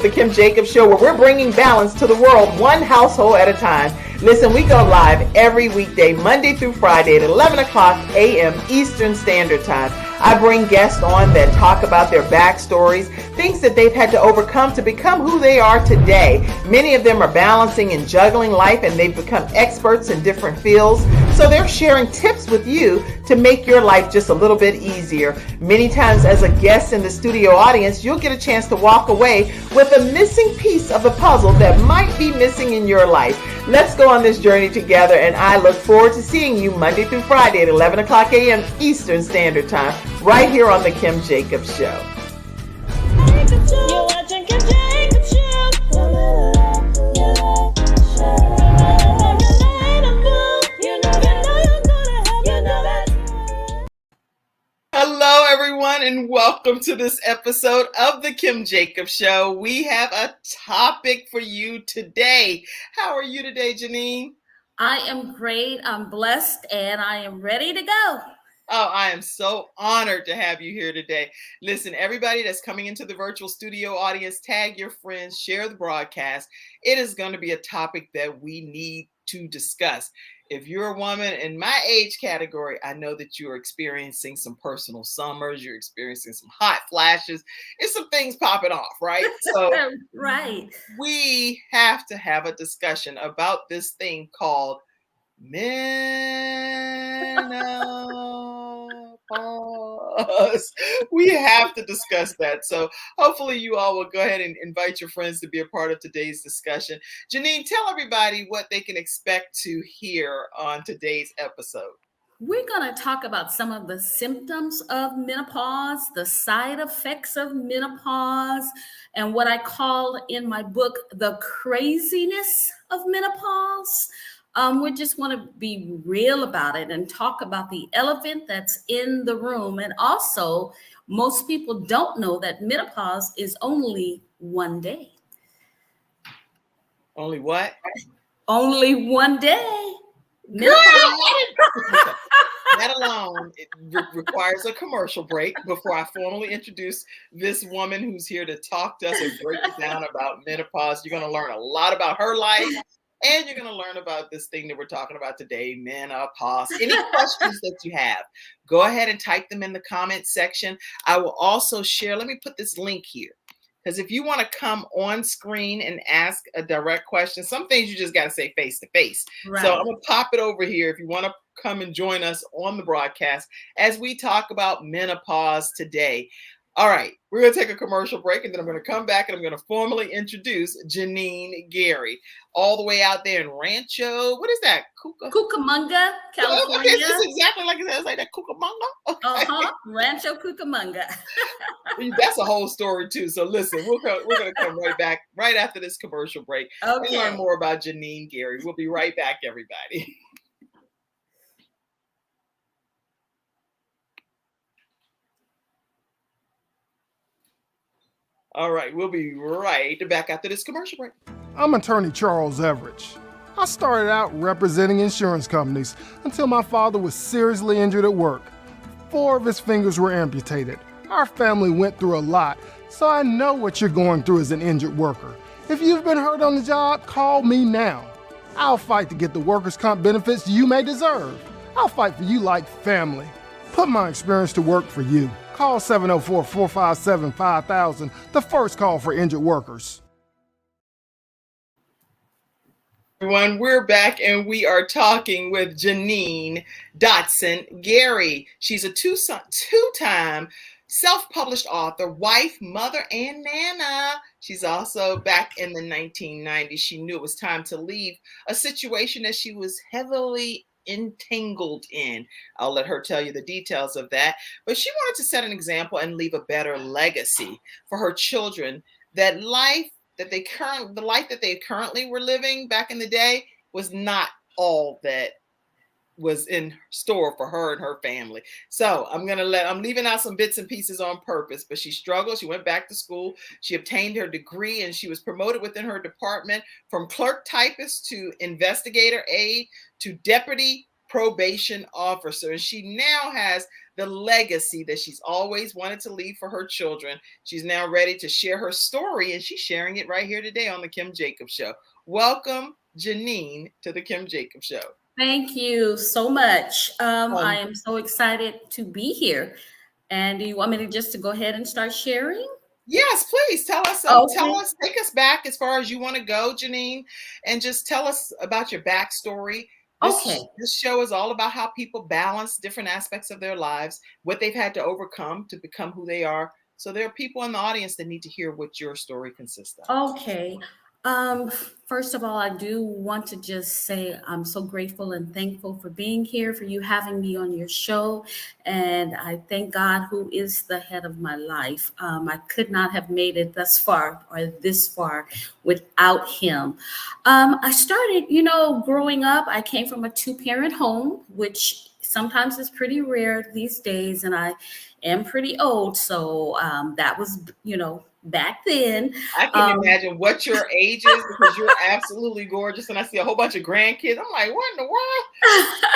the Kim Jacobs Show, where we're bringing balance to the world one household at a time. Listen, we go live every weekday, Monday through Friday at 11 o'clock a.m. Eastern Standard Time. I bring guests on that talk about their backstories, things that they've had to overcome to become who they are today. Many of them are balancing and juggling life, and they've become experts in different fields. So they're sharing tips with you to make your life just a little bit easier. Many times as a guest in the studio audience, you'll get a chance to walk away with a missing piece of the puzzle that might be missing in your life. Let's go on this journey together, and I look forward to seeing you Monday through Friday at 11 o'clock a.m. Eastern Standard Time, right here on the Kim Jacobs Show. You're watching Kim Jacobs Show. Hello, everyone, and welcome to this episode of the Kim Jacobs Show. We have a topic for you today. How are you today, Janine? I am great. I'm blessed, and I am ready to go. Oh, I am so honored to have you here today. Listen, everybody that's coming into the virtual studio audience, tag your friends, share the broadcast. It is going to be a topic that we need to discuss. If you're a woman in my age category, I know that you're experiencing some personal summers, you're experiencing some hot flashes, and some things popping off, right? So right. We have to have a discussion about this thing called menopause. We have to discuss that. So hopefully you all will go ahead and invite your friends to be a part of today's discussion. Janine, tell everybody what they can expect to hear on today's episode. We're going to talk about some of the symptoms of menopause, the side effects of menopause, and what I call in my book, the craziness of menopause. We just want to be real about it and talk about the elephant that's in the room. And also, most people don't know that menopause is only one day. Only what? Only one day. That alone, it requires a commercial break before I formally introduce this woman who's here to talk to us and break it down about menopause. You're going to learn a lot about her life. And you're going to learn about this thing that we're talking about today, menopause. Any questions that you have, go ahead and type them in the comment section. I will also share, let me put this link here, because if you want to come on screen and ask a direct question, some things you just got to say face to face. Right. So I'm going to pop it over here if you want to come and join us on the broadcast as we talk about menopause today. All right, we're going to take a commercial break, and then I'm going to come back and I'm going to formally introduce Janine Gary, all the way out there in Rancho. What is that? Cucamonga, California. Okay, this is exactly like it says, like that Cucamonga. Okay. Rancho Cucamonga. That's a whole story too. So listen, we're going to come right back right after this commercial break and learn more about Janine Gary. We'll be right back, everybody. All right, we'll be right back after this commercial break. I'm attorney Charles Everidge. I started out representing insurance companies until my father was seriously injured at work. 4 of his fingers were amputated. Our family went through a lot, so I know what you're going through as an injured worker. If you've been hurt on the job, call me now. I'll fight to get the workers' comp benefits you may deserve. I'll fight for you like family. Put my experience to work for you. Call 704-457-5000, the first call for injured workers. Everyone, we're back and we are talking with Janine Dotson Gary. She's a two-time self-published author, wife, mother, and nana. She's also back in the 1990s. She knew it was time to leave a situation that she was heavily entangled in. I'll let her tell you the details of that. But she wanted to set an example and leave a better legacy for her children. The life that they currently were living back in the day was not all that was in store for her and her family. So I'm leaving out some bits and pieces on purpose, but she struggled. She went back to school. She obtained her degree and she was promoted within her department from clerk typist to investigator aide to deputy probation officer. And she now has the legacy that she's always wanted to leave for her children. She's now ready to share her story, and she's sharing it right here today on the Kim Jacobs Show. Welcome, Janine, to the Kim Jacobs Show. Thank you so much. I am so excited to be here. And do you want me to just go ahead and start sharing? Yes, please tell us. Okay. Take us back as far as you want to go, Janine, and just tell us about your backstory. This show is all about how people balance different aspects of their lives, what they've had to overcome to become who they are. So there are people in the audience that need to hear what your story consists of. Okay. First of all, I do want to just say I'm so grateful and thankful for being here, for you having me on your show. And I thank God, who is the head of my life. I could not have made it thus far or this far without him. I started, growing up, I came from a 2-parent home, which sometimes is pretty rare these days. And I am pretty old. So that was, back then. I can imagine what your age is, because you're absolutely gorgeous. And I see a whole bunch of grandkids. I'm like, what in the world?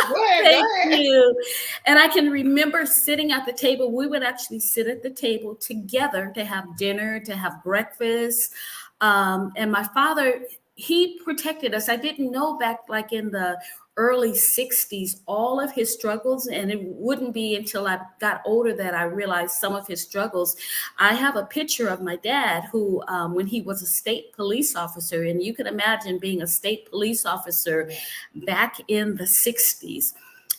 Go ahead. Thank you. And I can remember sitting at the table. We would actually sit at the table together to have dinner, to have breakfast. And my father, he protected us. I didn't know back like in the early 60s, all of his struggles. And it wouldn't be until I got older that I realized some of his struggles. I have a picture of my dad who, when he was a state police officer, and you can imagine being a state police officer back in the 60s.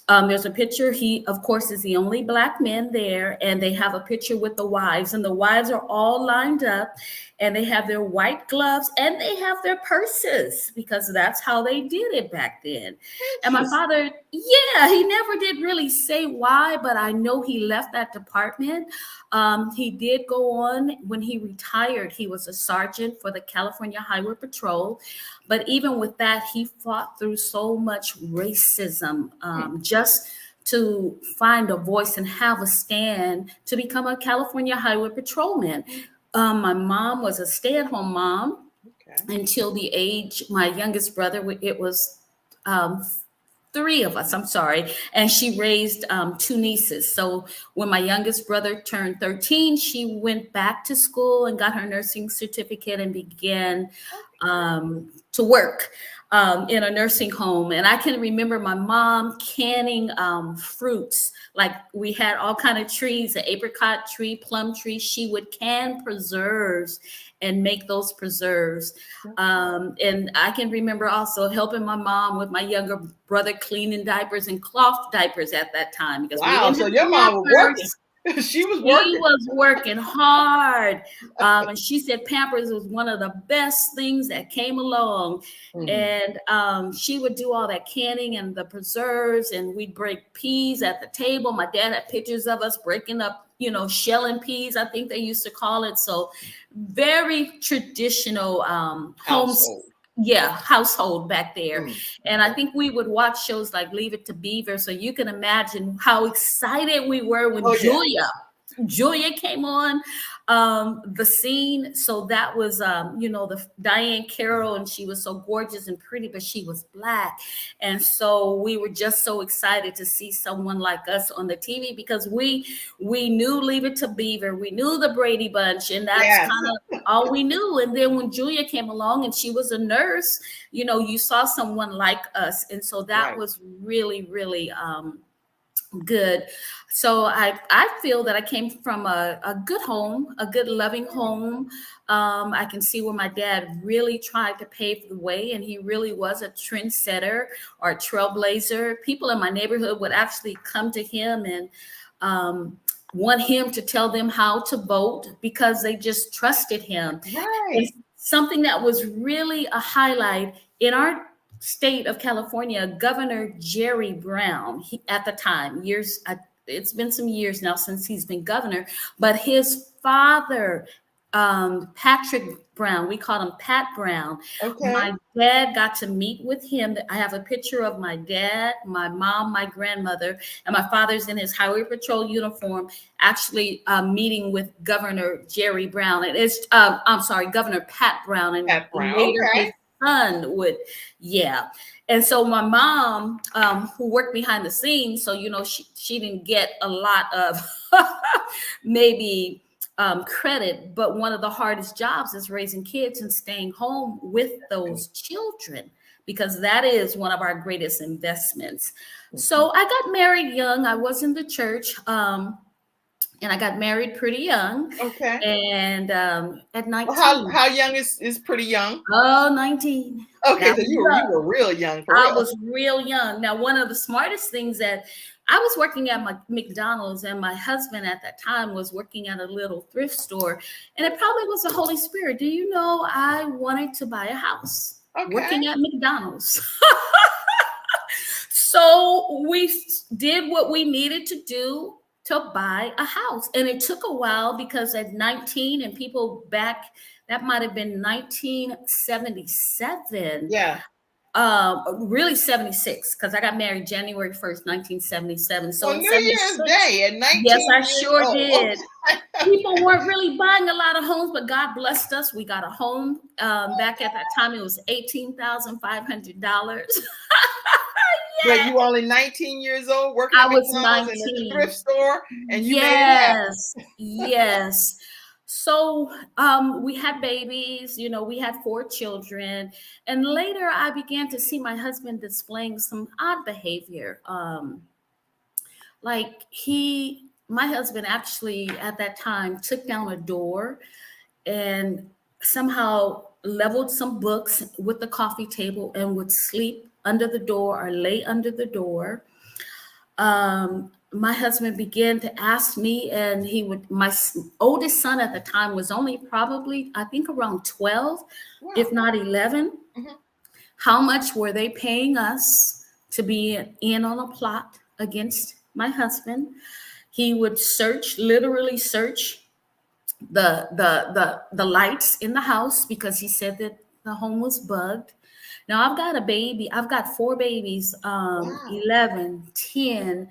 There's a picture. He, of course, is the only Black man there, and they have a picture with the wives, and the wives are all lined up, and they have their white gloves, and they have their purses, because that's how they did it back then. And my father, he never did really say why, but I know he left that department. He did go on. When he retired, he was a sergeant for the California Highway Patrol. But even with that, he fought through so much racism just to find a voice and have a stand to become a California Highway Patrolman. My mom was a stay-at-home mom until the age, my youngest brother, it was 3 of us, I'm sorry. And she raised 2 nieces. So when my youngest brother turned 13, she went back to school and got her nursing certificate and began to work in a nursing home. And I can remember my mom canning fruits. Like we had all kind of trees, an apricot tree, plum tree. She would can preserves and make those preserves. And I can remember also helping my mom with my younger brother cleaning diapers and cloth diapers at that time. Because so your mom was working. She was working. She was working hard. And she said Pampers was one of the best things that came along. And she would do all that canning and the preserves, and we'd break peas at the table. My dad had pictures of us breaking up, shelling peas, I think they used to call it. So very traditional household back there. And I think we would watch shows like Leave It to Beaver. So you can imagine how excited we were when Julia came on the scene. So that was, the Diane Carroll, and she was so gorgeous and pretty, but she was Black. And so we were just so excited to see someone like us on the TV, because we knew Leave It to Beaver, we knew the Brady Bunch, and that's kind of all we knew. And then when Julia came along and she was a nurse, you saw someone like us. And so that was really, really good. So I feel that I came from a good home, a good loving home. I can see where my dad really tried to pave the way, and he really was a trendsetter or a trailblazer. People in my neighborhood would actually come to him and want him to tell them how to vote, because they just trusted him. And something that was really a highlight in our state of California, Governor Jerry Brown, at the time, it's been some years now since he's been governor, but his father, Patrick Brown, we called him Pat Brown. My dad got to meet with him. I have a picture of my dad, my mom, my grandmother, and my father's in his highway patrol uniform, actually meeting with Governor Jerry Brown. It is, Governor Pat Brown. And later son would, yeah. And so my mom, who worked behind the scenes, so, she didn't get a lot of maybe credit, but one of the hardest jobs is raising kids and staying home with those children, because that is one of our greatest investments. So I got married young. I was in the church. And I got married pretty young. Okay. And at 19. Well, how young is pretty young? Oh, 19. Okay, so you were real young. I was real young. Now, one of the smartest things that I was working at my McDonald's, and my husband at that time was working at a little thrift store. And it probably was the Holy Spirit. Do you know I wanted to buy a house working at McDonald's? So we did what we needed to do to buy a house. And it took a while, because at 19, and people back, that might have been 1977. Yeah. Really 76, because I got married January 1st, 1977. So New Year's Day at 19. Yes, I sure did. People weren't really buying a lot of homes, but God blessed us. We got a home. Back at that time, it was $18,500. But you were only 19 years old, working at McDonald's in a thrift store, and you made it happen. Yes. So we had babies, we had 4 children. And later I began to see my husband displaying some odd behavior. My husband actually at that time took down a door and somehow leveled some books with the coffee table and would sleep under the door or lay under the door. My husband began to ask me, and my oldest son at the time was only probably, I think, around 12, if not 11. Mm-hmm. How much were they paying us to be in on a plot against my husband? He would literally search the lights in the house, because he said that the home was bugged. Now I've got 4 babies, 11, 10,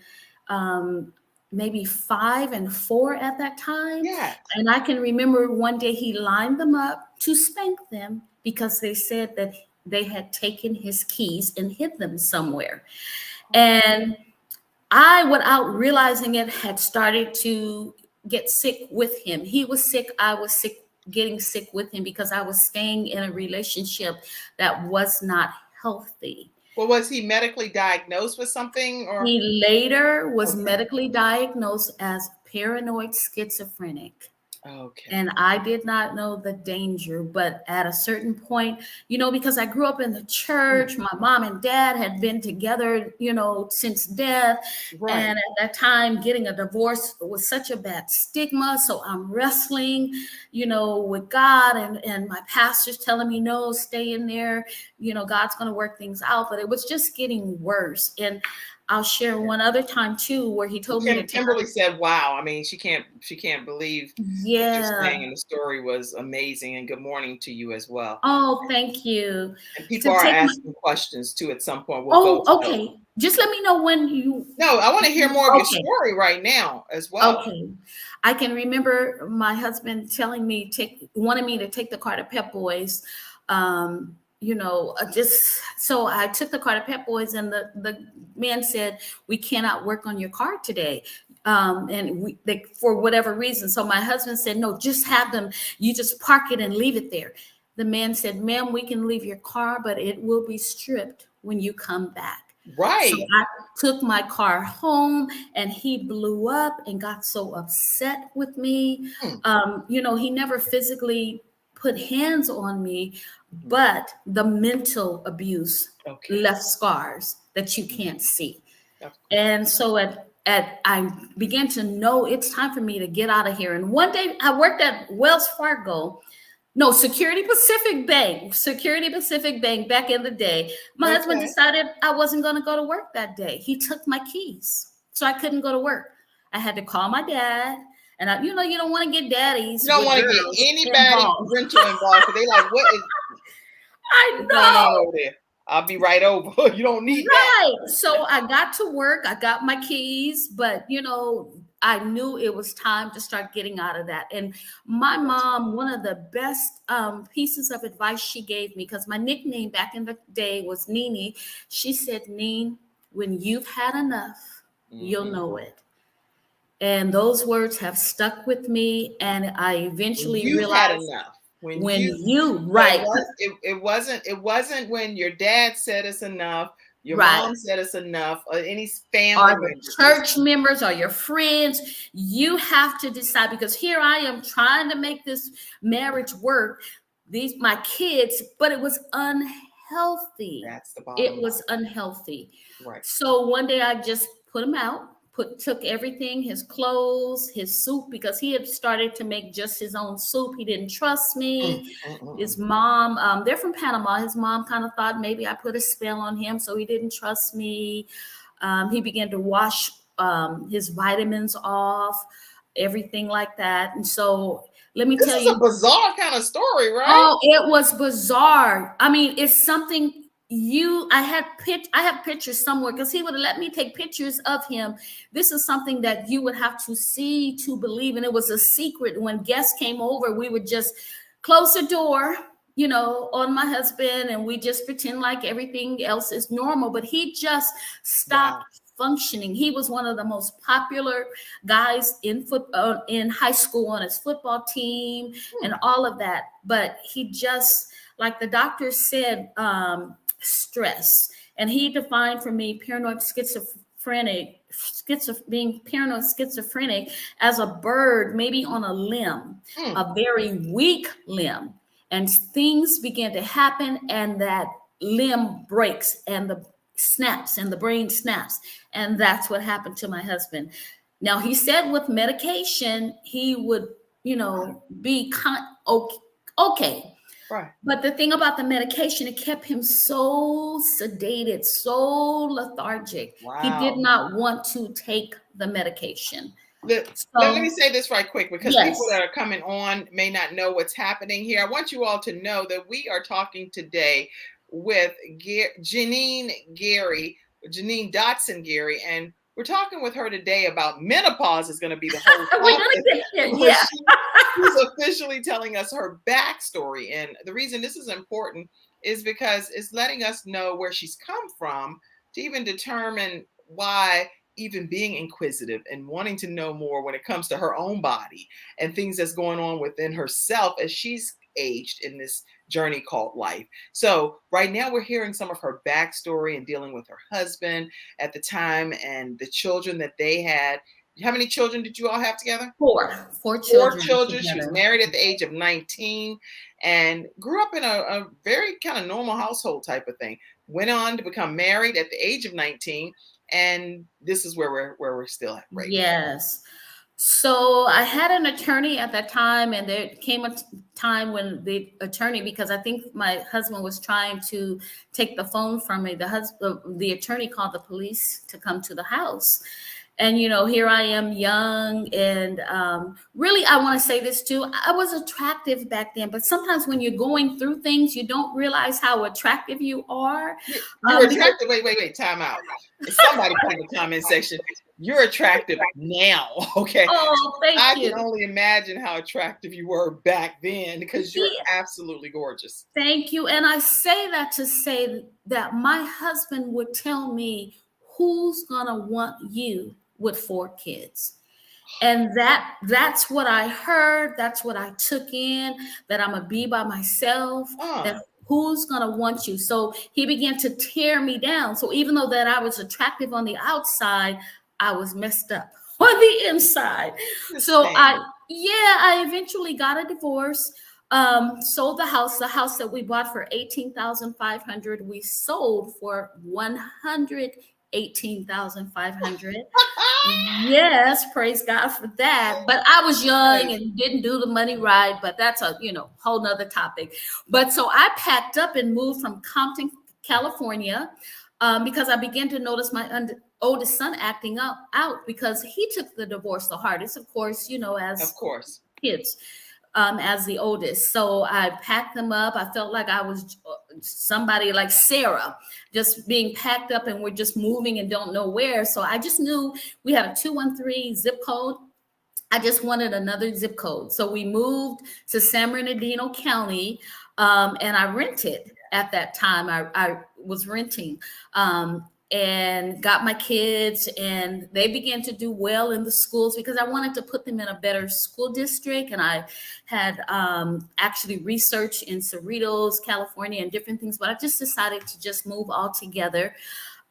maybe 5 and 4 at that time. Yeah. And I can remember one day he lined them up to spank them, because they said that they had taken his keys and hid them somewhere. And I, without realizing it, had started to get sick with him. He was sick. I was sick, getting sick with him, because I was staying in a relationship that was not healthy. Well, was he medically diagnosed with something? Or he later was medically diagnosed as paranoid schizophrenic. Okay. And I did not know the danger, but at a certain point, because I grew up in the church, my mom and dad had been together, since death. Right. And at that time, getting a divorce was such a bad stigma. So I'm wrestling, with God, and my pastor's telling me, no, stay in there. God's going to work things out. But it was just getting worse. And I'll share one other time too, where he told me to Kimberly said, wow. I mean, she can't believe what you're saying, and the story was amazing. And good morning to you as well. Oh, thank you. And people are asking questions too at some point. Okay. Just let me know when you. No, I want to hear more of your story right now as well. Okay. I can remember my husband telling me, wanted me to take the car to Pep Boys. So I took the car to Pep Boys, and the man said, we cannot work on your car today. And for whatever reason. So my husband said, no, just have them. You just park it and leave it there. The man said, ma'am, we can leave your car, but it will be stripped when you come back. Right. So I took my car home, and he blew up and got so upset with me. He never physically put hands on me, but the mental abuse left scars that you can't see. And so I began to know it's time for me to get out of here. And one day I worked at Security Pacific Bank back in the day. My husband decided I wasn't going to go to work that day. He took my keys, so I couldn't go to work. I had to call my dad. And you don't want to get daddies. You don't want to get anybody rental involved. So they like, what is I know. going on over there? I'll be right over. You don't need that. Right. So I got to work. I got my keys, but I I knew it was time to start getting out of that. And my mom, one of the best pieces of advice she gave me, because my nickname back in the day was Nene, she said, Nene, when you've had enough, you'll know it. And those words have stuck with me. And I eventually You've had realized enough. Right. It wasn't when your dad said it's enough, your Right. mom said it's enough, or any family Or the members. church members or your friends. You have to decide, because here I am trying to make this marriage work. My kids, but it was unhealthy. That's the bottom line. It was unhealthy. Right. So one day I just put him out, took everything, his clothes, his soup, because he had started to make just his own soup. He didn't trust me. His mom, they're from Panama. His mom kind of thought maybe I put a spell on him, so he didn't trust me. He began to wash his vitamins off, everything like that. And so let me tell you, this is a bizarre kind of story, right? Oh, it was bizarre. I mean, it's something I have pictures somewhere, because he would have let me take pictures of him. This is something that you would have to see to believe. And it was a secret. When guests came over, we would just close the door, on my husband, and we just pretend like everything else is normal. But he just stopped functioning. He was one of the most popular guys in high school, on his football team and all of that. But he just, like the doctor said, stress. And he defined for me paranoid schizophrenic, being paranoid schizophrenic as a bird, maybe on a limb, a very weak limb. And things began to happen, and that limb breaks, and the brain snaps. And that's what happened to my husband. Now, he said with medication, he would, be okay. Right. But the thing about the medication, it kept him so sedated, so lethargic. Wow. He did not want to take the medication. Let me say this right quick, because people that are coming on may not know what's happening here. I want you all to know that we are talking today with Janine Dotson Gary, and we're talking with her today about menopause. Is going to be the whole topic. She's officially telling us her backstory. And the reason this is important is because it's letting us know where she's come from to even determine why even being inquisitive and wanting to know more when it comes to her own body and things that's going on within herself as she's aged in this journey called life. So right now we're hearing some of her backstory and dealing with her husband at the time and the children that they had. How many children did you all have together? Four children. She was married at the age of 19 and grew up in a very kind of normal household type of thing. Went on to become married at the age of 19. And this is where we're still at right now. Yes. So I had an attorney at that time, and there came a time when the attorney, because I think my husband was trying to take the phone from me, the attorney called the police to come to the house. And, here I am young, and really, I want to say this too. I was attractive back then, but sometimes when you're going through things, you don't realize how attractive you are. You're attractive. Wait, time out. Somebody put in the comment section, you're attractive now, okay? Oh, thank you. I can only imagine how attractive you were back then, because you're absolutely gorgeous. Thank you. And I say that to say that my husband would tell me, who's going to want you with 4 kids? And that's what I heard. That's what I took in, that I'm going to be by myself. That who's going to want you? So he began to tear me down. So even though that I was attractive on the outside, I was messed up on the inside. So I eventually got a divorce. Sold the house that we bought for $18,500. We sold for $118,500. Yes, praise God for that. But I was young and didn't do the money right, but that's a whole nother topic. But so I packed up and moved from Compton, California, because I began to notice my oldest son acting out because he took the divorce the hardest, of course, as kids. As the oldest. So I packed them up. I felt like I was somebody like Sarah, just being packed up and we're just moving and don't know where. So I just knew we had a 213 zip code. I just wanted another zip code. So we moved to San Bernardino County, and I rented at that time. I was renting and got my kids, and they began to do well in the schools because I wanted to put them in a better school district. And I had actually researched in Cerritos, California, and different things, but I just decided to just move all together.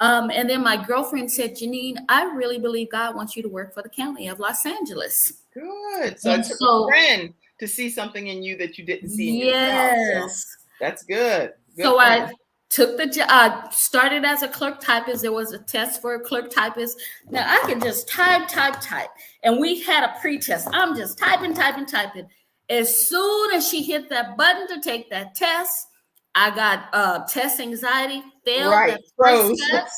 And then my girlfriend said, Janine, I really believe God wants you to work for the county of Los Angeles. Good. So it took a friend to see something in you that you didn't see in yourself. So that's good. So I took the job, started as a clerk typist. There was a test for a clerk typist. Now I can just type. And we had a pre-test. I'm just typing. As soon as she hit that button to take that test, I got test anxiety, failed that first test,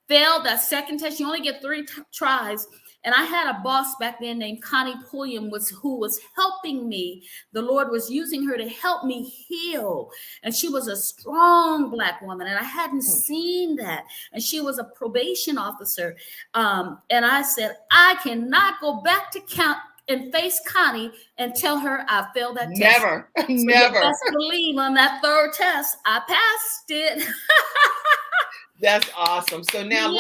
failed that second test. You only get 3 tries. And I had a boss back then named Connie Pulliam, who was helping me. The Lord was using her to help me heal. And she was a strong Black woman, and I hadn't seen that. And she was a probation officer. And I said, I cannot go back to count and face Connie and tell her I failed that test. Never. You best believe on that 3rd test, I passed it. That's awesome. So now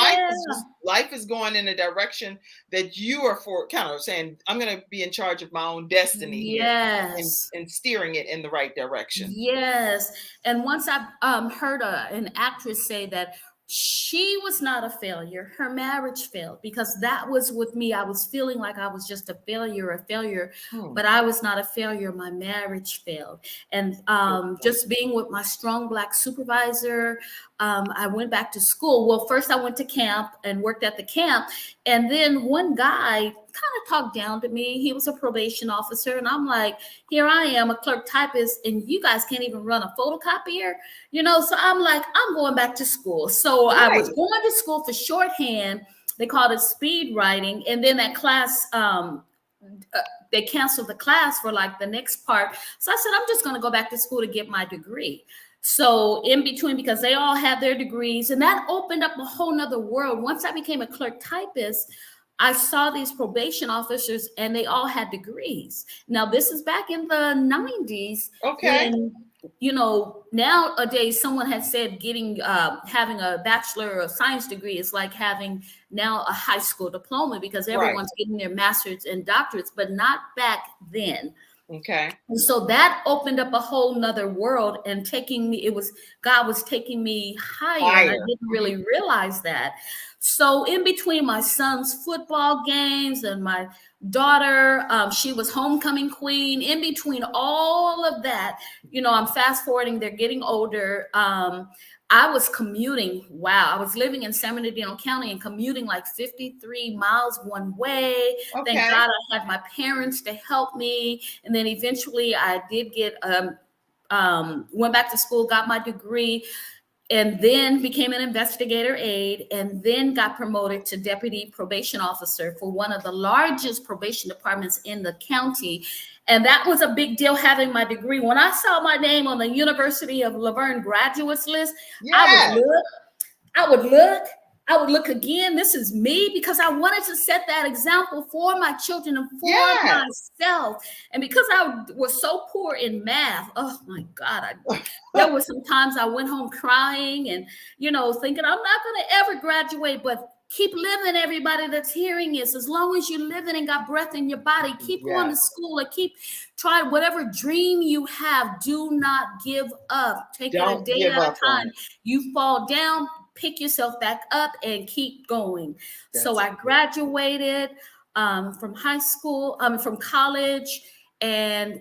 life is going in a direction that you are kind of saying, I'm going to be in charge of my own destiny. Yes. And steering it in the right direction. Yes. And once I heard an actress say that she was not a failure. Her marriage failed because that was with me. I was feeling like I was just a failure, but I was not a failure. My marriage failed. And just being with my strong Black supervisor, I went back to school. Well, first I went to camp and worked at the camp. And then one guy kind of talked down to me. He was a probation officer. And I'm like, here I am, a clerk typist, and you guys can't even run a photocopier, So I'm like, I'm going back to school. So I was going to school for shorthand. They called it speed writing. And then that class, they canceled the class for like the next part. So I said, I'm just going to go back to school to get my degree. So in between, because they all had their degrees, and that opened up a whole nother world. Once I became a clerk typist, I saw these probation officers and they all had degrees. Now, this is back in the 90s. Okay. When, nowadays someone had said having a Bachelor of Science degree is like having now a high school diploma because everyone's getting their master's and doctorates, but not back then. Okay. And so that opened up a whole nother world and God was taking me higher. And I didn't really realize that. So in between my son's football games and my daughter, she was homecoming queen. In between all of that, I'm fast forwarding, they're getting older. I was commuting. Wow. I was living in San Bernardino County and commuting like 53 miles one way. Okay. Thank God I had my parents to help me. And then eventually I did went back to school, got my degree, and then became an investigator aide, and then got promoted to deputy probation officer for one of the largest probation departments in the county. And that was a big deal, having my degree. When I saw my name on the University of Laverne graduates list, I would look again. This is me, because I wanted to set that example for my children and for myself. And because I was so poor in math, oh my God, there were some times I went home crying and, thinking I'm not going to ever graduate, but keep living, everybody that's hearing this. As long as you're living and got breath in your body, keep going to school and keep trying whatever dream you have. Do not give up. Take it a day at a time. You fall down, pick yourself back up and keep going. So I graduated from high school, from college, and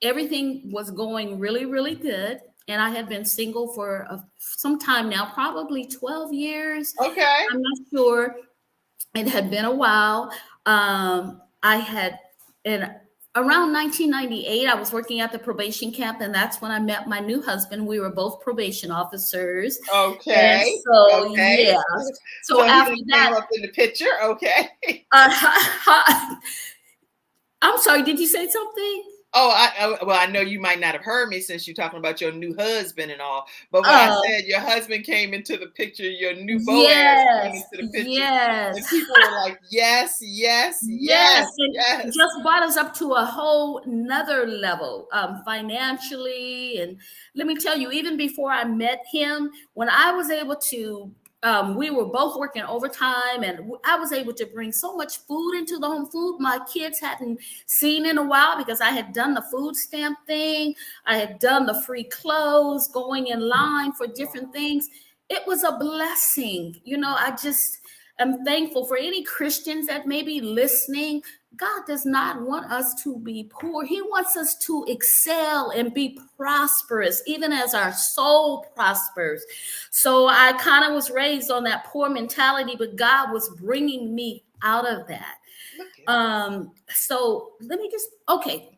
everything was going really, really good. And I had been single for some time now, probably 12 years. Okay. I'm not sure. It had been a while. Around 1998, I was working at the probation camp, and that's when I met my new husband. We were both probation officers. Okay. And so, yeah. So after that, came up in the picture. Okay. I'm sorry. Did you say something? Well, I know you might not have heard me since you're talking about your new husband and all. But when I Oh, said your husband came into the picture, your new Boaz came yes, into the picture, and yes. people were like, yes, yes, Yes, yes, it yes. just brought us up to a whole nother level, financially. And let me tell you, even before I met him, when I was able to, we were both working overtime, and I was able to bring so much food into the home, food my kids hadn't seen in a while, because I had done the food stamp thing. I had done the free clothes, going in line for different things. It was a blessing. I'm thankful for any Christians that may be listening. God does not want us to be poor. He wants us to excel and be prosperous, even as our soul prospers. So I kind of was raised on that poor mentality, but God was bringing me out of that. So let me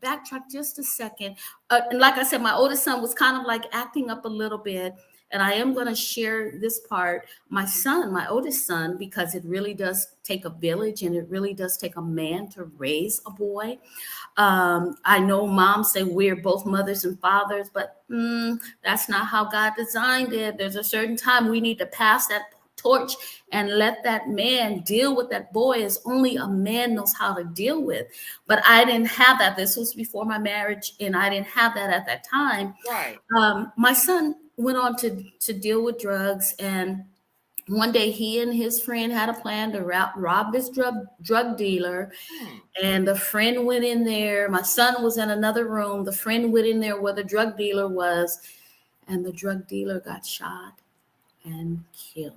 backtrack just a second. And like I said, my oldest son was kind of like acting up a little bit. And I am going to share this part. My son, my oldest son, because it really does take a village, and it really does take a man to raise a boy. I know moms say we're both mothers and fathers, but that's not how God designed it. There's a certain time we need to pass that torch and let that man deal with that boy as only a man knows how to deal with. But I didn't have that. This was before my marriage, and I didn't have that at that time. Right. My son went on to deal with drugs, and one day he and his friend had a plan to rob this drug dealer. And the friend went in there. My son was in another room. The friend went in there where the drug dealer was, and the drug dealer got shot and killed.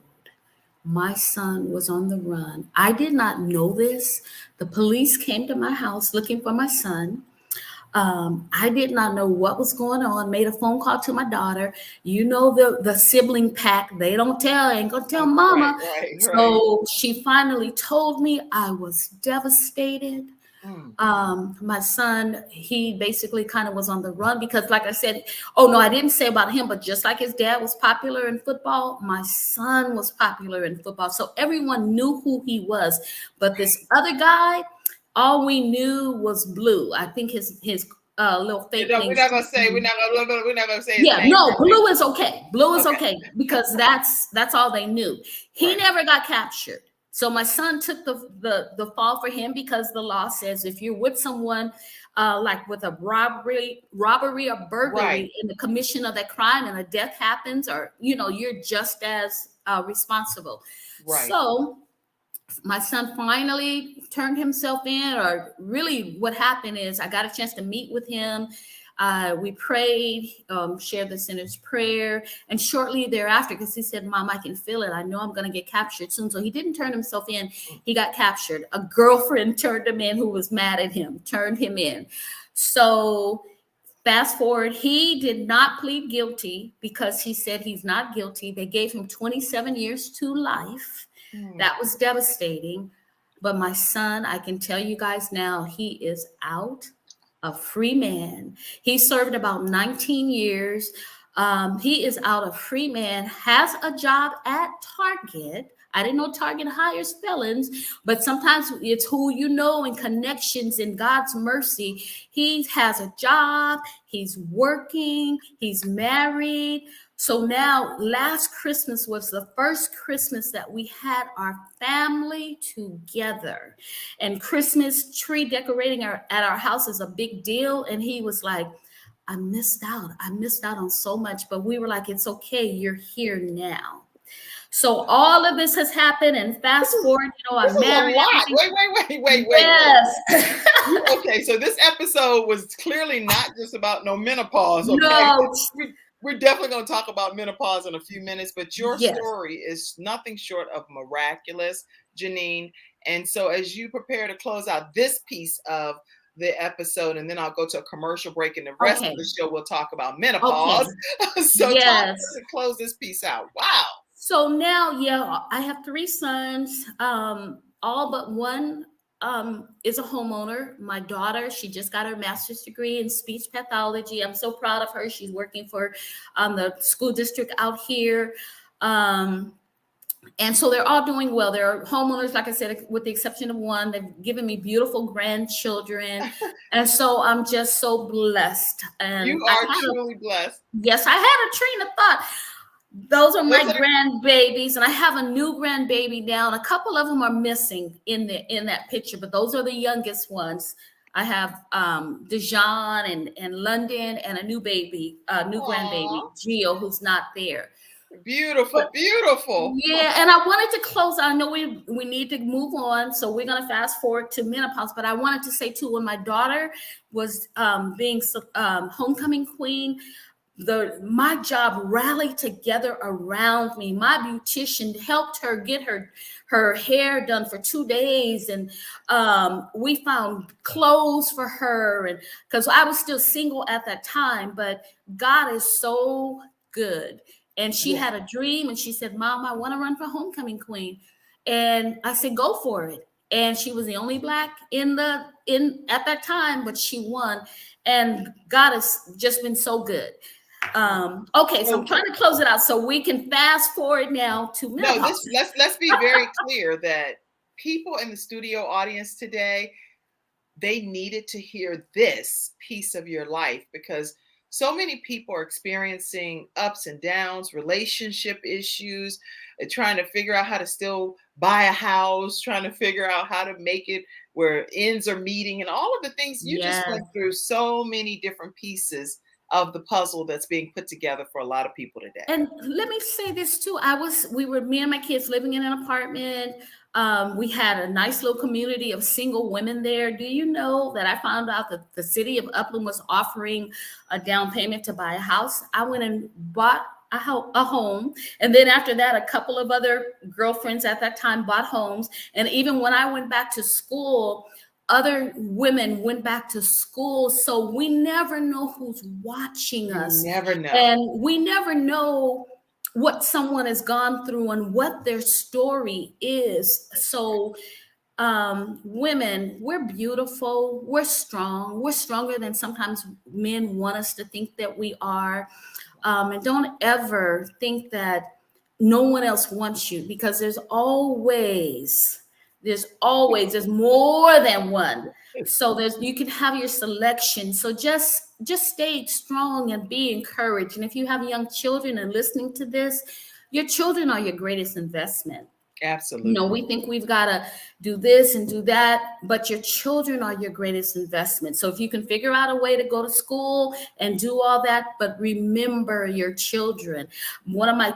My son was on the run. I did not know this. The police came to my house looking for my son. I did not know what was going on. Made a phone call to my daughter. The sibling pack. They don't tell. Ain't gonna tell mama. Right. So she finally told me. I was devastated. My son, he basically kind of was on the run because, like I said, I didn't say about him, but just like his dad was popular in football, my son was popular in football. So everyone knew who he was. But this other guy, all we knew was Blue. I think his little fake name. We're not gonna say his Yeah, name. no, Blue is okay. Blue is okay because that's all they knew. He never got captured. So my son took the fall for him because the law says if you're with someone like with a robbery or burglary in the commission of that crime and a death happens, or you're just as responsible. Right. So my son finally turned himself in, or really what happened is I got a chance to meet with him. We prayed, shared the sinner's prayer. And shortly thereafter, because he said, Mom, I can feel it. I know I'm going to get captured soon. So he didn't turn himself in. He got captured. A girlfriend turned him in who was mad at him, turned him in. So fast forward, he did not plead guilty because he said he's not guilty. They gave him 27 years to life. That was devastating. But my son, I can tell you guys now, he is out, a free man. He served about 19 years. He is out, a free man, has a job at Target. I didn't know Target hires felons, but sometimes it's who you know and connections in God's mercy. He has a job, he's working, he's married. So now last Christmas was the first Christmas that we had our family together, and Christmas tree decorating at our house is a big deal. And he was like, I missed out on so much, but we were like, it's okay. You're here now. So all of this has happened, and fast forward, I'm married. Wait. Yes. Okay, so this episode was clearly not just about menopause. Okay? No. We're definitely going to talk about menopause in a few minutes, but your story is nothing short of miraculous, Janine. And so as you prepare to close out this piece of the episode, and then I'll go to a commercial break, and the rest of the show we'll talk about menopause. So talk to close this piece out. Wow. So now, I have 3 sons, all but one is a homeowner. My daughter, she just got her master's degree in speech pathology. I'm so proud of her. She's working for the school district out here. And so they're all doing well. They're homeowners, like I said, with the exception of one. They've given me beautiful grandchildren. And so I'm just so blessed. You And are truly blessed. yes, I had a train of thought. Those are my Listen, grandbabies, and I have a new grandbaby now. And a couple of them are missing in that picture, but those are the youngest ones. I have Dejan and London, and a new baby, new grandbaby, aw, Gio, who's not there. beautiful, beautiful. Yeah, and I wanted to close. I know we need to move on, so we're gonna fast forward to menopause. But I wanted to say too, when my daughter was being homecoming queen, my job rallied together around me. My beautician helped her get her hair done for 2 days, and we found clothes for her, and because I was still single at that time. But God is so good. And she had a dream, and she said, "Mom, I want to run for homecoming queen." And I said, "Go for it." And she was the only Black in at that time, but she won. And God has just been so good. Okay, so I'm trying to close it out so we can fast forward now to menopause. No, let's be very clear that people in the studio audience today, they needed to hear this piece of your life, because so many people are experiencing ups and downs, relationship issues, trying to figure out how to still buy a house, trying to figure out how to make it where ends are meeting, and all of the things you just went through. So many different pieces of the puzzle that's being put together for a lot of people today. And let me say this too. Me and my kids living in an apartment. We had a nice little community of single women there. Do you know that I found out that the city of Upland was offering a down payment to buy a house? I went and bought a home. And then after that, a couple of other girlfriends at that time bought homes. And even when I went back to school, other women went back to school. So we never know who's watching us. You never know. And we never know what someone has gone through and what their story is. So women, we're beautiful, we're strong, we're stronger than sometimes men want us to think that we are. And don't ever think that no one else wants you, because there's more than one. So you can have your selection. So just stay strong and be encouraged. And if you have young children and listening to this, your children are your greatest investment. Absolutely. We think we've got to do this and do that, but your children are your greatest investment. So if you can figure out a way to go to school and do all that, but remember your children. One of my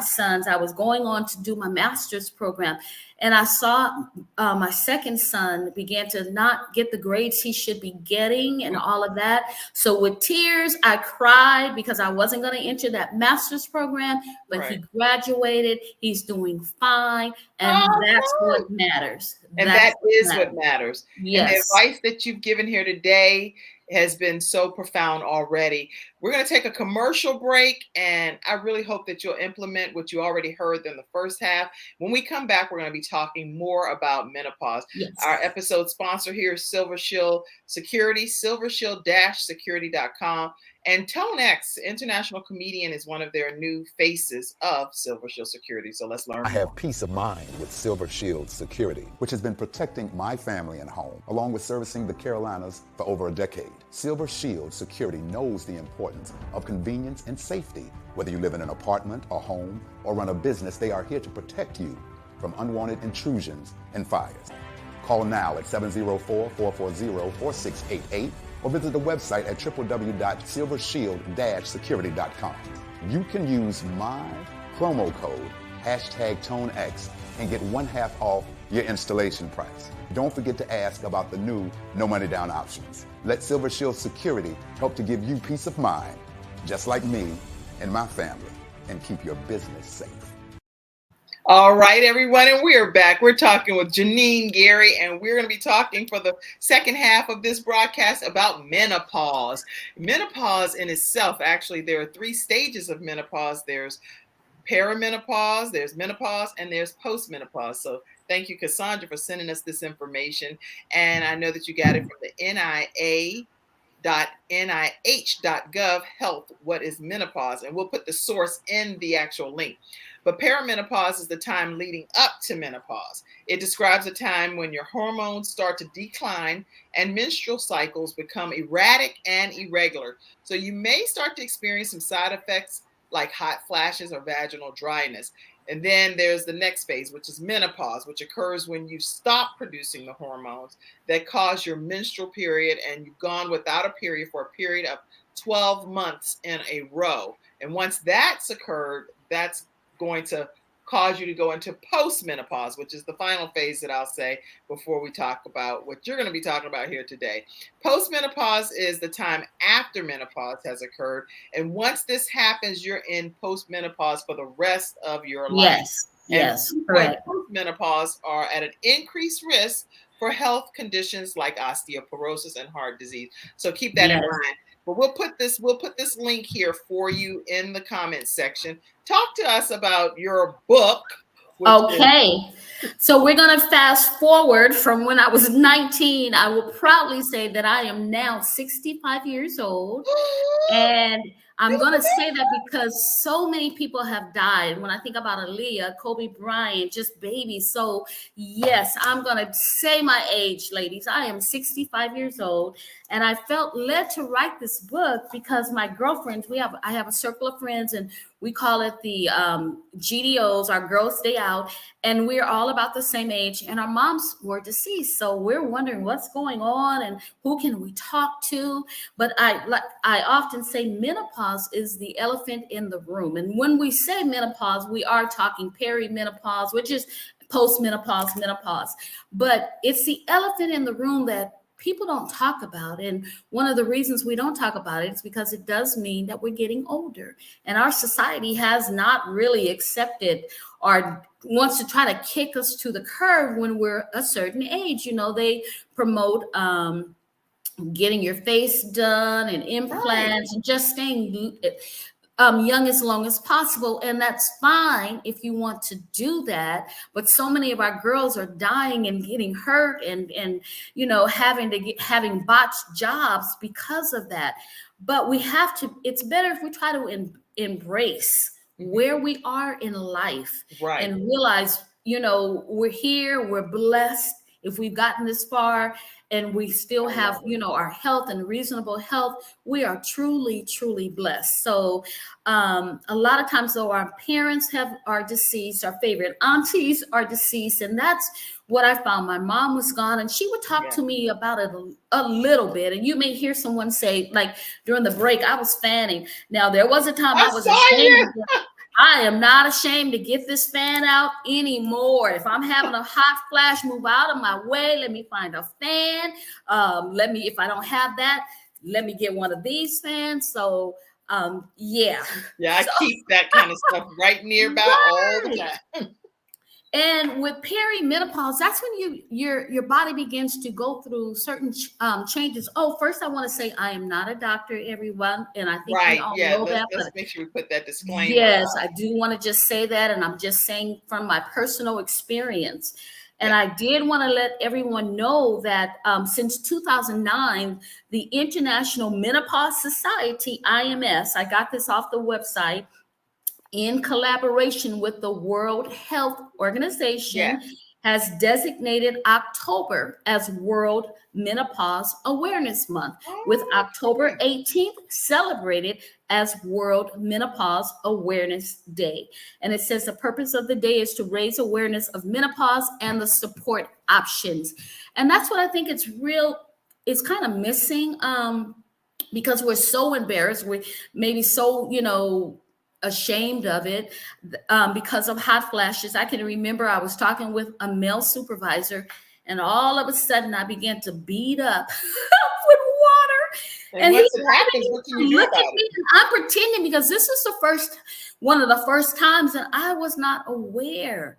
sons, I was going on to do my master's program, and I saw my second son began to not get the grades he should be getting and all of that. So with tears, I cried because I wasn't going to enter that master's program, but He graduated. He's doing fine. And that's what matters. And that is what matters. Yes. And the advice that you've given here today has been so profound already. We're going to take a commercial break, and I really hope that you'll implement what you already heard in the first half. When we come back, we're going to be talking more about menopause. Yes. Our episode sponsor here is Silver Shield Security, silvershield-security.com. And Tone X, international comedian, is one of their new faces of Silver Shield Security. So let's learn. I have peace of mind with Silver Shield Security, which has been protecting my family and home, along with servicing the Carolinas for over a decade. Silver Shield Security knows the importance of convenience and safety. Whether you live in an apartment, a home, or run a business, they are here to protect you from unwanted intrusions and fires. Call now at 704-440-4688 or visit the website at www.silvershield-security.com. You can use my promo code #ToneX and get 1/2 off your installation price. Don't forget to ask about the new no money down options. Let Silver Shield Security help to give you peace of mind, just like me and my family, and keep your business safe. All right, everyone, and we're back. We're talking with Janine Gary, and we're going to be talking for the second half of this broadcast about menopause. Menopause in itself, actually, there are 3 stages of menopause. There's perimenopause, there's menopause, and there's postmenopause. So thank you, Cassandra, for sending us this information. And I know that you got it from the NIA. nih.gov health, what is menopause? And we'll put the source in the actual link. But perimenopause is the time leading up to menopause. It describes a time when your hormones start to decline and menstrual cycles become erratic and irregular. So you may start to experience some side effects like hot flashes or vaginal dryness. And then there's the next phase, which is menopause, which occurs when you stop producing the hormones that cause your menstrual period and you've gone without a period for a period of 12 months in a row. And once that's occurred, that's going to cause you to go into post-menopause, which is the final phase that I'll say before we talk about what you're going to be talking about here today. Post-menopause is the time after menopause has occurred. And once this happens, you're in post-menopause for the rest of your life. Yes, and correct. Post-menopause are at an increased risk for health conditions like osteoporosis and heart disease. So keep that in mind. But we'll put this link here for you in the comments section. Talk to us about your book. Okay. So we're going to fast forward from when I was 19. I will proudly say that I am now 65 years old. And I'm going to say that because so many people have died. When I think about Aaliyah, Kobe Bryant, just babies. So yes, I'm going to say my age, ladies. I am 65 years old. And I felt led to write this book because my girlfriends, I have a circle of friends, and we call it the GDOs, our Girls Day Out, and we're all about the same age, and our moms were deceased. So we're wondering what's going on and who can we talk to? But I often say menopause is the elephant in the room. And when we say menopause, we are talking perimenopause, which is post-menopause, menopause. But it's the elephant in the room that people don't talk about. And one of the reasons we don't talk about it is because it does mean that we're getting older. And our society has not really accepted or wants to try to kick us to the curb when we're a certain age. You know, they promote getting your face done and implants and just staying young as long as possible. And that's fine if you want to do that. But so many of our girls are dying and getting hurt and you know, having botched jobs because of that. But we have to, it's better if we try to embrace where we are in life and realize, you know, we're here, we're blessed if we've gotten this far and we still have, you know, our health and reasonable health. We are truly, truly blessed. So a lot of times though, our parents are deceased, our favorite aunties are deceased. And that's what I found. My mom was gone and she would talk to me about it a little bit. And you may hear someone say, like during the break, I was fanning. Now there was a time I was ashamed. I am not ashamed to get this fan out anymore. If I'm having a hot flash, move out of my way. Let me find a fan. If I don't have that, let me get one of these fans. So I keep that kind of stuff right nearby all the time. And with perimenopause, that's when your body begins to go through certain changes. Oh, first I want to say I am not a doctor, everyone, and I think we all know that. Let's make sure we put that disclaimer. Yes, I do want to just say that, and I'm just saying from my personal experience. And I did want to let everyone know that since 2009, the International Menopause Society, IMS, I got this off the website, in collaboration with the World Health Organization, has designated October as World Menopause Awareness Month, with October 18th celebrated as World Menopause Awareness Day. And it says the purpose of the day is to raise awareness of menopause and the support options. And that's what I think it's kind of missing because we're so embarrassed. We're maybe so, you know, ashamed of it because of hot flashes. I can remember I was talking with a male supervisor and all of a sudden I began to beat up with water. And he's look at me and I'm pretending because this is one of the first times that I was not aware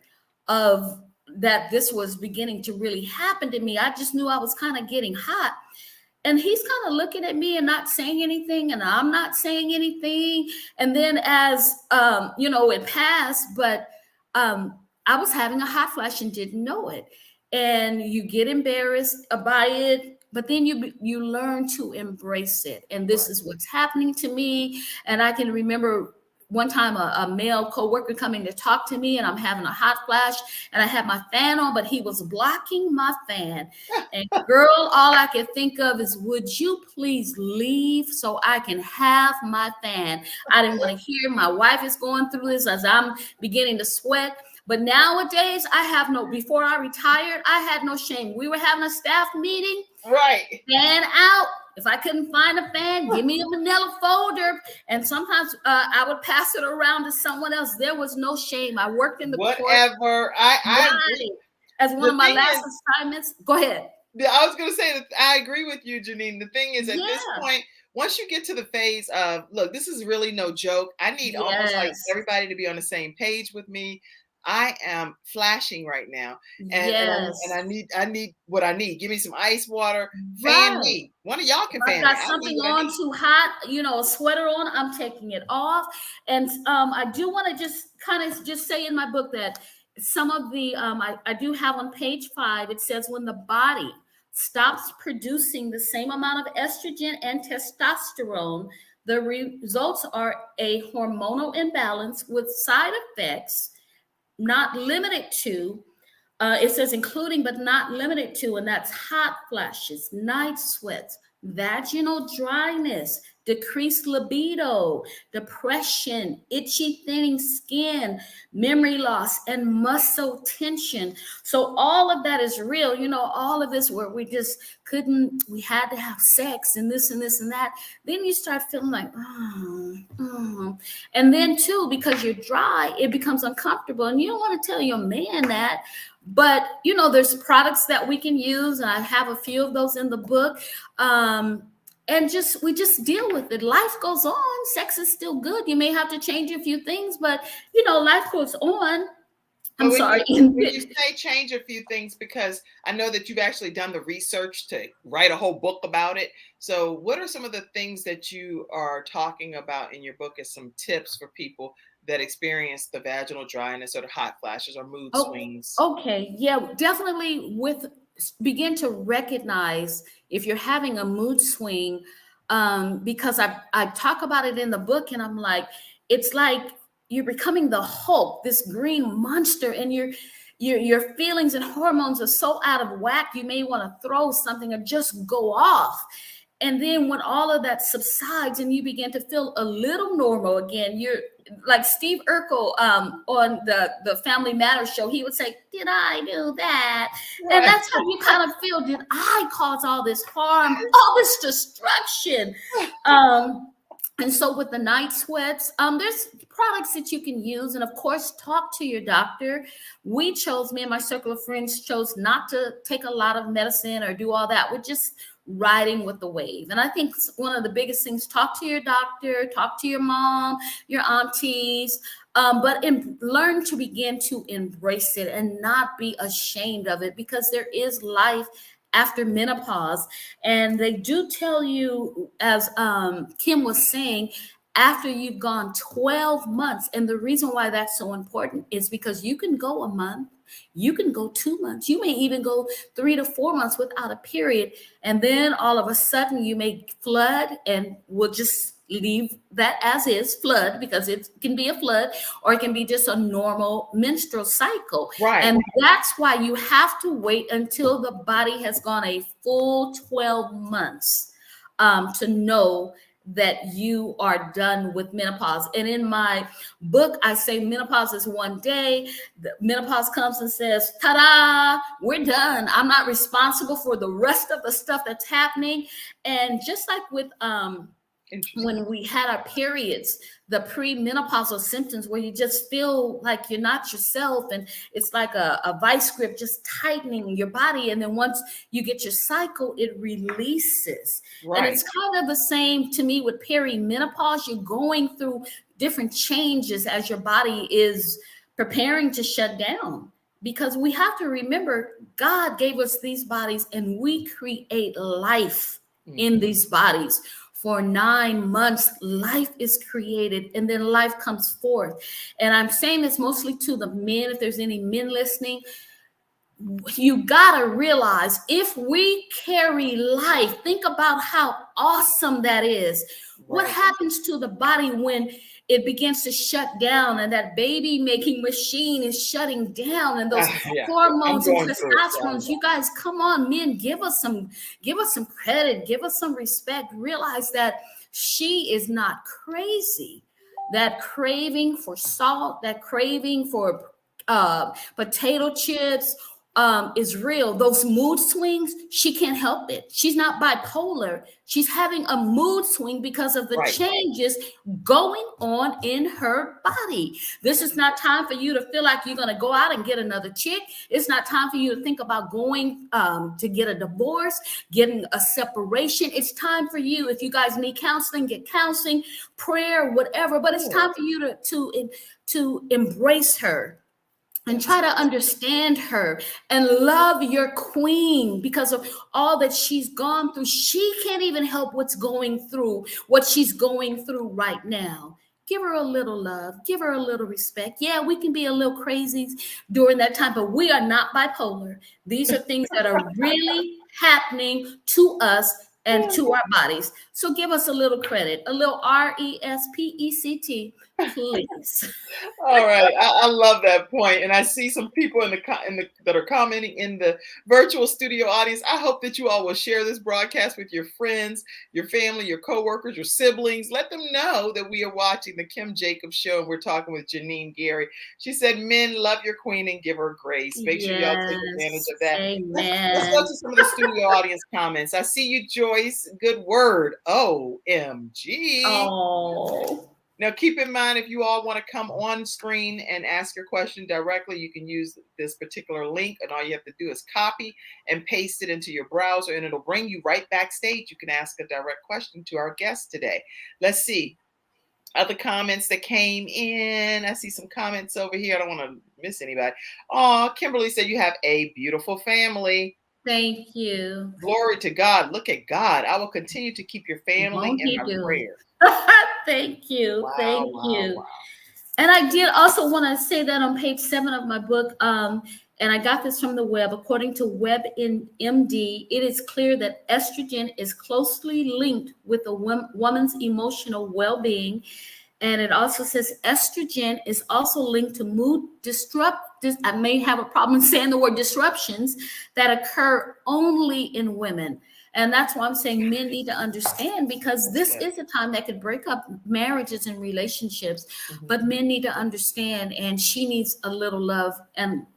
of that this was beginning to really happen to me. I just knew I was kind of getting hot. And he's kind of looking at me and not saying anything, and I'm not saying anything. And then as, you know, it passed, but I was having a hot flash and didn't know it. And you get embarrassed by it. but then you learn to embrace it. And this is what's happening to me. And I can remember one time a male coworker coming to talk to me, and I'm having a hot flash, and I had my fan on, but he was blocking my fan. And girl, all I could think of is, would you please leave so I can have my fan? I didn't want to hear. My wife is going through this as I'm beginning to sweat. But nowadays, before I retired, I had no shame. We were having a staff meeting. Right. Fan out. If I couldn't find a fan, give me a manila folder. And sometimes I would pass it around to someone else. There was no shame. I worked in the whatever. I agree. As one of my last assignments. Go ahead. I was going to say that I agree with you, Janine. The thing is, at this point, once you get to the phase of, look, this is really no joke. I need almost like everybody to be on the same page with me. I am flashing right now, and I need what I need. Give me some ice water, fan me. One of y'all can fan me. I've got something on too hot, a sweater on. I'm taking it off, and I do want to just kind of just say in my book that some of the I do have on page 5. It says when the body stops producing the same amount of estrogen and testosterone, the results are a hormonal imbalance with side effects. Not limited to, it says including but not limited to, and that's hot flashes, night sweats, vaginal dryness, decreased libido, depression, itchy thinning skin, memory loss, and muscle tension. So all of that is real. All of this where we just we had to have sex and this and this and that. Then you start feeling like, And then too, because you're dry, it becomes uncomfortable. And you don't want to tell your man that. But, there's products that we can use. And I have a few of those in the book. And we just deal with it. Life goes on. Sex is still good. You may have to change a few things, but life goes on. I'm sorry. When you say change a few things, because I know that you've actually done the research to write a whole book about it. So what are some of the things that you are talking about in your book as some tips for people that experience the vaginal dryness or the hot flashes or mood swings? Okay. Yeah, definitely begin to recognize if you're having a mood swing, because I talk about it in the book, and I'm like, it's like you're becoming the Hulk, this green monster, and your feelings and hormones are so out of whack, you may want to throw something or just go off. And then when all of that subsides and you begin to feel a little normal again, you're like Steve Urkel on the Family Matters show. He would say, did I do that? Right. And that's how you kind of feel. Did I cause all this harm, all this destruction? And so with the night sweats, there's products that you can use. And of course, talk to your doctor. Me and my circle of friends chose not to take a lot of medicine or do all that. We're just riding with the wave. And I think one of the biggest things, talk to your doctor, talk to your mom, your aunties, but learn to begin to embrace it and not be ashamed of it, because there is life after menopause. And they do tell you, as Kim was saying, after you've gone 12 months. And the reason why that's so important is because you can go a month, you can go 2 months, you may even go 3 to 4 months without a period. And then all of a sudden you may flood, and we'll just leave that as is, flood, because it can be a flood, or it can be just a normal menstrual cycle. Right. And that's why you have to wait until the body has gone a full 12 months to know that you are done with menopause. And in my book, I say menopause is one day. The menopause comes and says, ta-da, we're done. I'm not responsible for the rest of the stuff that's happening. And just like with when we had our periods, the premenopausal symptoms where you just feel like you're not yourself, and it's like a vice grip just tightening your body. And then once you get your cycle, it releases. Right. And it's kind of the same to me with perimenopause. You're going through different changes as your body is preparing to shut down. Because we have to remember, God gave us these bodies and we create life in these bodies. For 9 months, life is created and then life comes forth. And I'm saying this mostly to the men, if there's any men listening. you gotta realize, if we carry life, think about how awesome that is. What happens to the body when it begins to shut down, and that baby making machine is shutting down, and those hormones and testosterone? You guys, come on, men, give us some credit, give us some respect. Realize that she is not crazy. That craving for salt, that craving for potato chips is real. Those mood swings, she can't help it. She's not bipolar. She's having a mood swing because of the changes going on in her body. This is not time for you to feel like you're going to go out and get another chick. It's not time for you to think about going to get a divorce, getting a separation. It's time for you, if you guys need counseling, get counseling, prayer, whatever. But it's time for you to embrace her and try to understand her and love your queen, because of all that she's gone through. She can't even help what she's going through right now. Give her a little love, give her a little respect. Yeah, we can be a little crazy during that time, but we are not bipolar. These are things that are really happening to us and to our bodies. So give us a little credit, a little RESPECT, please. All right, I love that point, and I see some people that are commenting in the virtual studio audience. I hope that you all will share this broadcast with your friends, your family, your coworkers, your siblings. Let them know that we are watching the Kim Jacobs Show, and we're talking with Janine Gary. She said, "Men, love your queen and give her grace." Make sure y'all take advantage of that. Let's go to some of the studio audience comments. I see you, Joyce. Good word. OMG. Oh. Now, keep in mind, if you all want to come on screen and ask your question directly, you can use this particular link, and all you have to do is copy and paste it into your browser, and it'll bring you right backstage. You can ask a direct question to our guest today. Let's see other comments that came in. I see some comments over here. I don't want to miss anybody. Oh, Kimberly said, "You have a beautiful family." Thank you. Glory to God. Look at God. I will continue to keep your family in my prayers. Thank you. Wow, Thank you. Wow. And I did also want to say that on page 7 of my book, and I got this from the web, according to WebMD, it is clear that estrogen is closely linked with a woman's emotional well-being. And it also says estrogen is also linked to mood I may have a problem saying the word disruptions that occur only in women. And that's why I'm saying men need to understand, because this is a time that could break up marriages and relationships. But men need to understand, and she needs a little love, and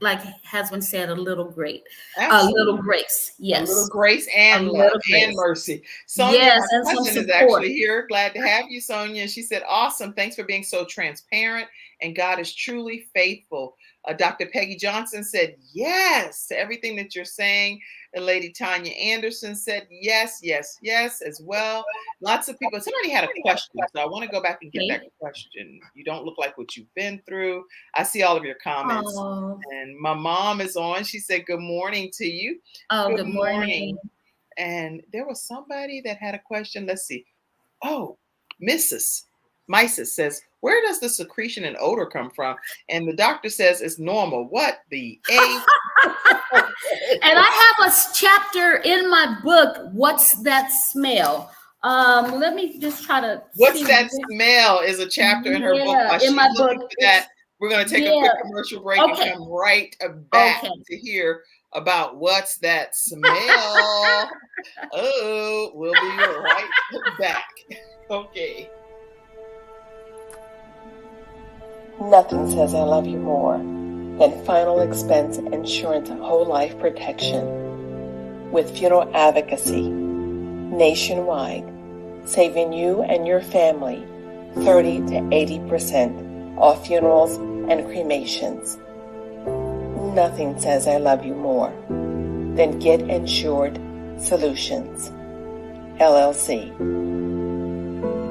like has been said, a little grace. Absolutely. A little grace, yes. A little grace and love and mercy. Sonia, yes, my cousin is actually here. Glad to have you, Sonia. She said, "Awesome. Thanks for being so transparent. And God is truly faithful." Dr. Peggy Johnson said, "Yes," to everything that you're saying. And Lady Tanya Anderson said, "Yes, yes, yes," as well. Lots of people. Somebody had a question, so I want to go back and get that question. You don't look like what you've been through. I see all of your comments. Oh. And my mom is on. She said, "Good morning to you." Oh, good morning. And there was somebody that had a question. Let's see. Oh, Mrs. Mises says, "Where does the secretion and odor come from?" And the doctor says it's normal. What the A? And I have a chapter in my book, "What's That Smell?" Let me just try to. What's That Smell is a chapter in her book. In my book. That. We're going to take a quick commercial break and come right back to hear about what's that smell. Oh, we'll be right back. Okay. Nothing says I love you more than final expense insurance whole life protection. With funeral advocacy nationwide, saving you and your family 30 to 80% off funerals and cremations. Nothing says I love you more than Get Insured Solutions, LLC.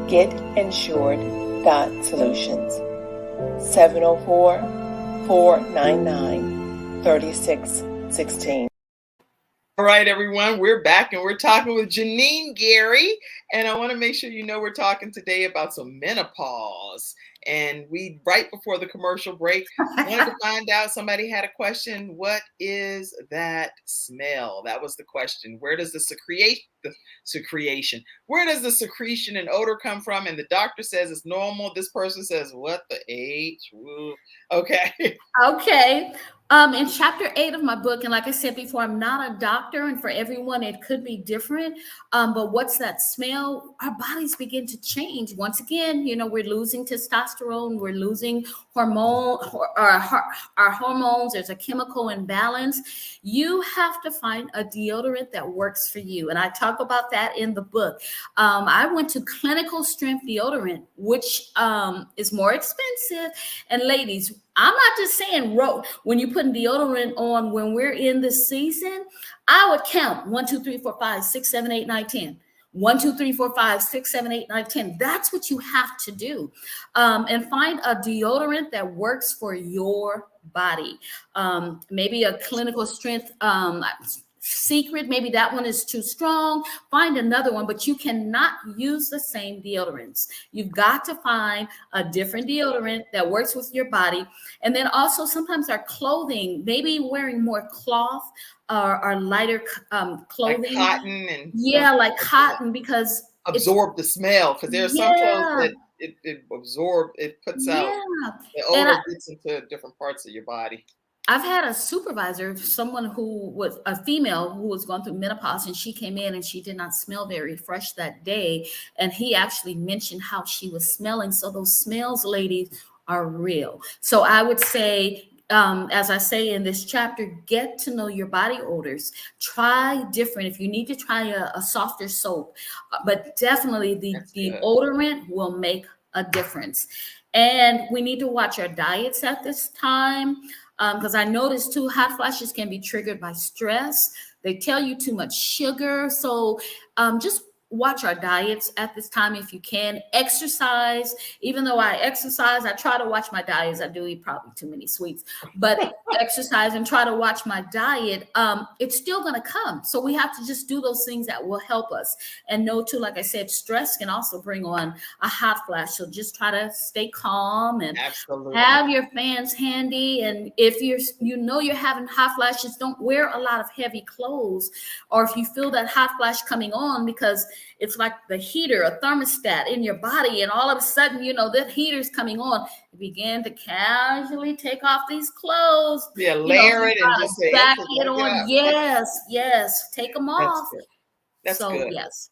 GetInsured.Solutions. 704-499-3616. All right, everyone, we're back and we're talking with Janine Gary. And I want to make sure you know we're talking today about some menopause. And we, right before the commercial break, wanted to find out, somebody had a question, what is that smell? That was the question. Where does the secretion, where does the secretion and odor come from? And the doctor says it's normal. This person says, what the H? Woo. Okay. Okay. In chapter 8 of my book, and like I said before, I'm not a doctor, and for everyone it could be different. But what's that smell? Our bodies begin to change. Once again, we're losing testosterone, we're losing our hormones. There's a chemical imbalance. You have to find a deodorant that works for you. And I talk about that in the book. I went to clinical strength deodorant, which is more expensive. And ladies, I'm not just saying when you put deodorant on when we're in the season, I would count 1, 2, 3, 4, 5, 6, 7, 8, 9, 10. 1, 2, 3, 4, 5, 6, 7, 8, 9, 10. That's what you have to do. And find a deodorant that works for your body. Maybe a clinical strength Secret, maybe that one is too strong. Find another one, but you cannot use the same deodorants. You've got to find a different deodorant that works with your body. And then also sometimes our clothing, maybe wearing more cloth or lighter clothing. Like cotton and like cotton, because absorb the smell, because there are some clothes that it absorbs, it puts out, the odor gets into different parts of your body. I've had a supervisor, someone who was a female who was going through menopause, and she came in and she did not smell very fresh that day. And he actually mentioned how she was smelling. So those smells, ladies, are real. So I would say, as I say in this chapter, get to know your body odors. Try different. If you need to try a softer soap, but definitely the deodorant will make a difference. And we need to watch our diets at this time. Because I noticed too, hot flashes can be triggered by stress. They tell you too much sugar. So just watch our diets at this time if you can. Exercise. Even though I exercise, I try to watch my diets. I do eat probably too many sweets, but exercise and try to watch my diet. It's still going to come. So we have to just do those things that will help us. And know too, like I said, stress can also bring on a hot flash. So just try to stay calm and have your fans handy. And if you're having hot flashes, don't wear a lot of heavy clothes. Or if you feel that hot flash coming on, because it's like the heater, a thermostat in your body, and all of a sudden, that heater's coming on. You begin to casually take off these clothes. Layer it and just say, back it on. Yes, take them off. That's good. Yes.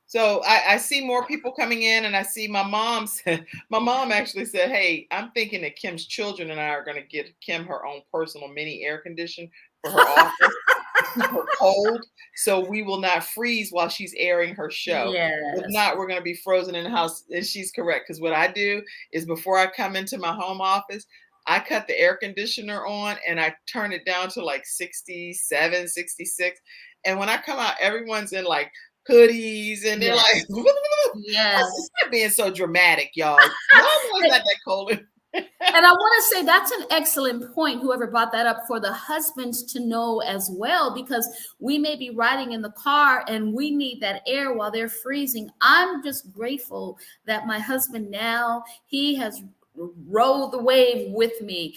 So I see more people coming in, and I see my mom actually said, hey, I'm thinking that Kim's children and I are going to get Kim her own personal mini air conditioner for her office. Her cold, so we will not freeze while she's airing her show. If not, we're going to be frozen in the house. And she's correct, because what I do is before I come into my home office, I cut the air conditioner on and I turn it down to like 67, 66. And when I come out, everyone's in like hoodies and they're like, it's not being so dramatic, y'all. It's not that cold. And I want to say that's an excellent point, whoever brought that up, for the husbands to know as well, because we may be riding in the car and we need that air while they're freezing. I'm just grateful that my husband now, he has rode the wave with me.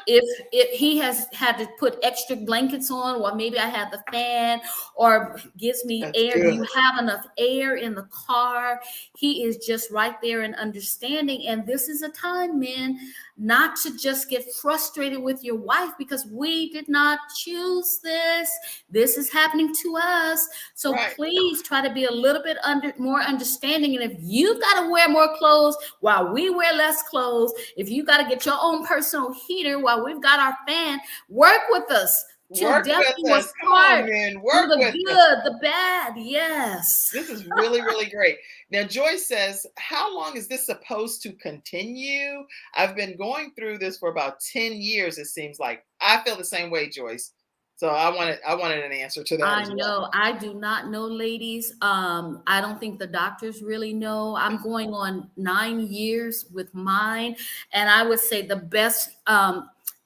If he has had to put extra blankets on, well, maybe I have the fan, or gives me air. Do you have enough air in the car? He is just right there and understanding. And this is a time, men, not to just get frustrated with your wife, because we did not choose this. This is happening to us. So please try to be a little bit more understanding. And if you've got to wear more clothes while we wear less clothes, if you got to get your own personal heater while we've got our fan, work with us. Work with us. Come on, man. Work with us. The good, the bad. Yes. This is really, really great. Now, Joyce says, how long is this supposed to continue? I've been going through this for about 10 years, it seems like. I feel the same way, Joyce. So I wanted an answer to that. I know. I do not know, ladies. I don't think the doctors really know. I'm going on 9 years with mine. And I would say the best,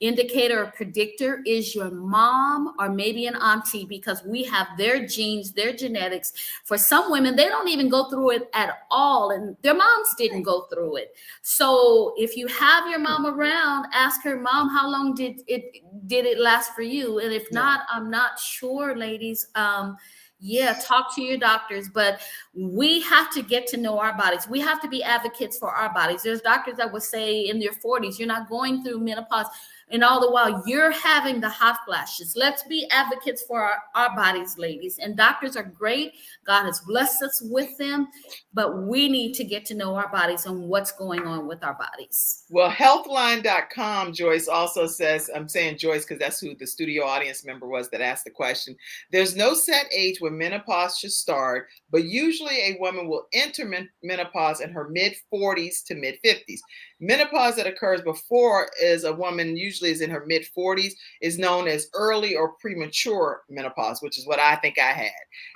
indicator or predictor is your mom or maybe an auntie, because we have their genes, their genetics. For some women, they don't even go through it at all, and their moms didn't go through it. So if you have your mom around, ask her, Mom, how long did it last for you? And if not, I'm not sure, ladies. Talk to your doctors, but we have to get to know our bodies. We have to be advocates for our bodies. There's doctors that would say in their 40s, you're not going through menopause, and all the while you're having the hot flashes. Let's be advocates for our bodies, ladies. And doctors are great. God has blessed us with them, but we need to get to know our bodies and what's going on with our bodies. Well, healthline.com, Joyce also says, I'm saying Joyce because that's who the studio audience member was that asked the question. There's no set age when menopause should start, but usually a woman will enter menopause in her mid-40s to mid-50s. Menopause that occurs before is a woman usually is in her mid-40s is known as early or premature menopause, which is what I think I had.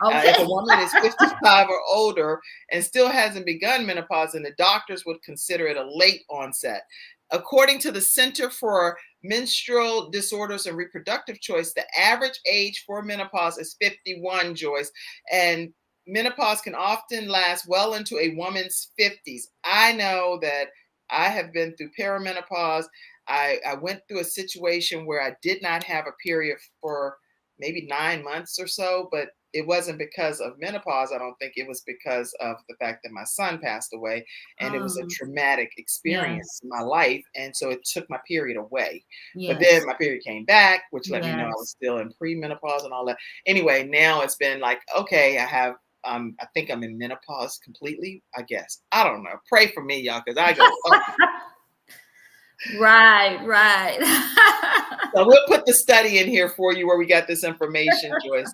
Okay. If a woman is 55 or older and still hasn't begun menopause, then the doctors would consider it a late onset. According to the Center for Menstrual Disorders and Reproductive Choice, the average age for menopause is 51, Joyce, and menopause can often last well into a woman's 50s. I know that I have been through perimenopause. I went through a situation where I did not have a period for maybe 9 months or so, but it wasn't because of menopause. I don't think it was because of the fact that my son passed away, and it was a traumatic experience in my life. And so it took my period away. But then my period came back, which let me know I was still in premenopause and all that. Anyway, now it's been like, okay, I think I'm in menopause completely, I guess. I don't know. Pray for me, y'all, because I go, Right. So we'll put the study in here for you where we got this information, Joyce.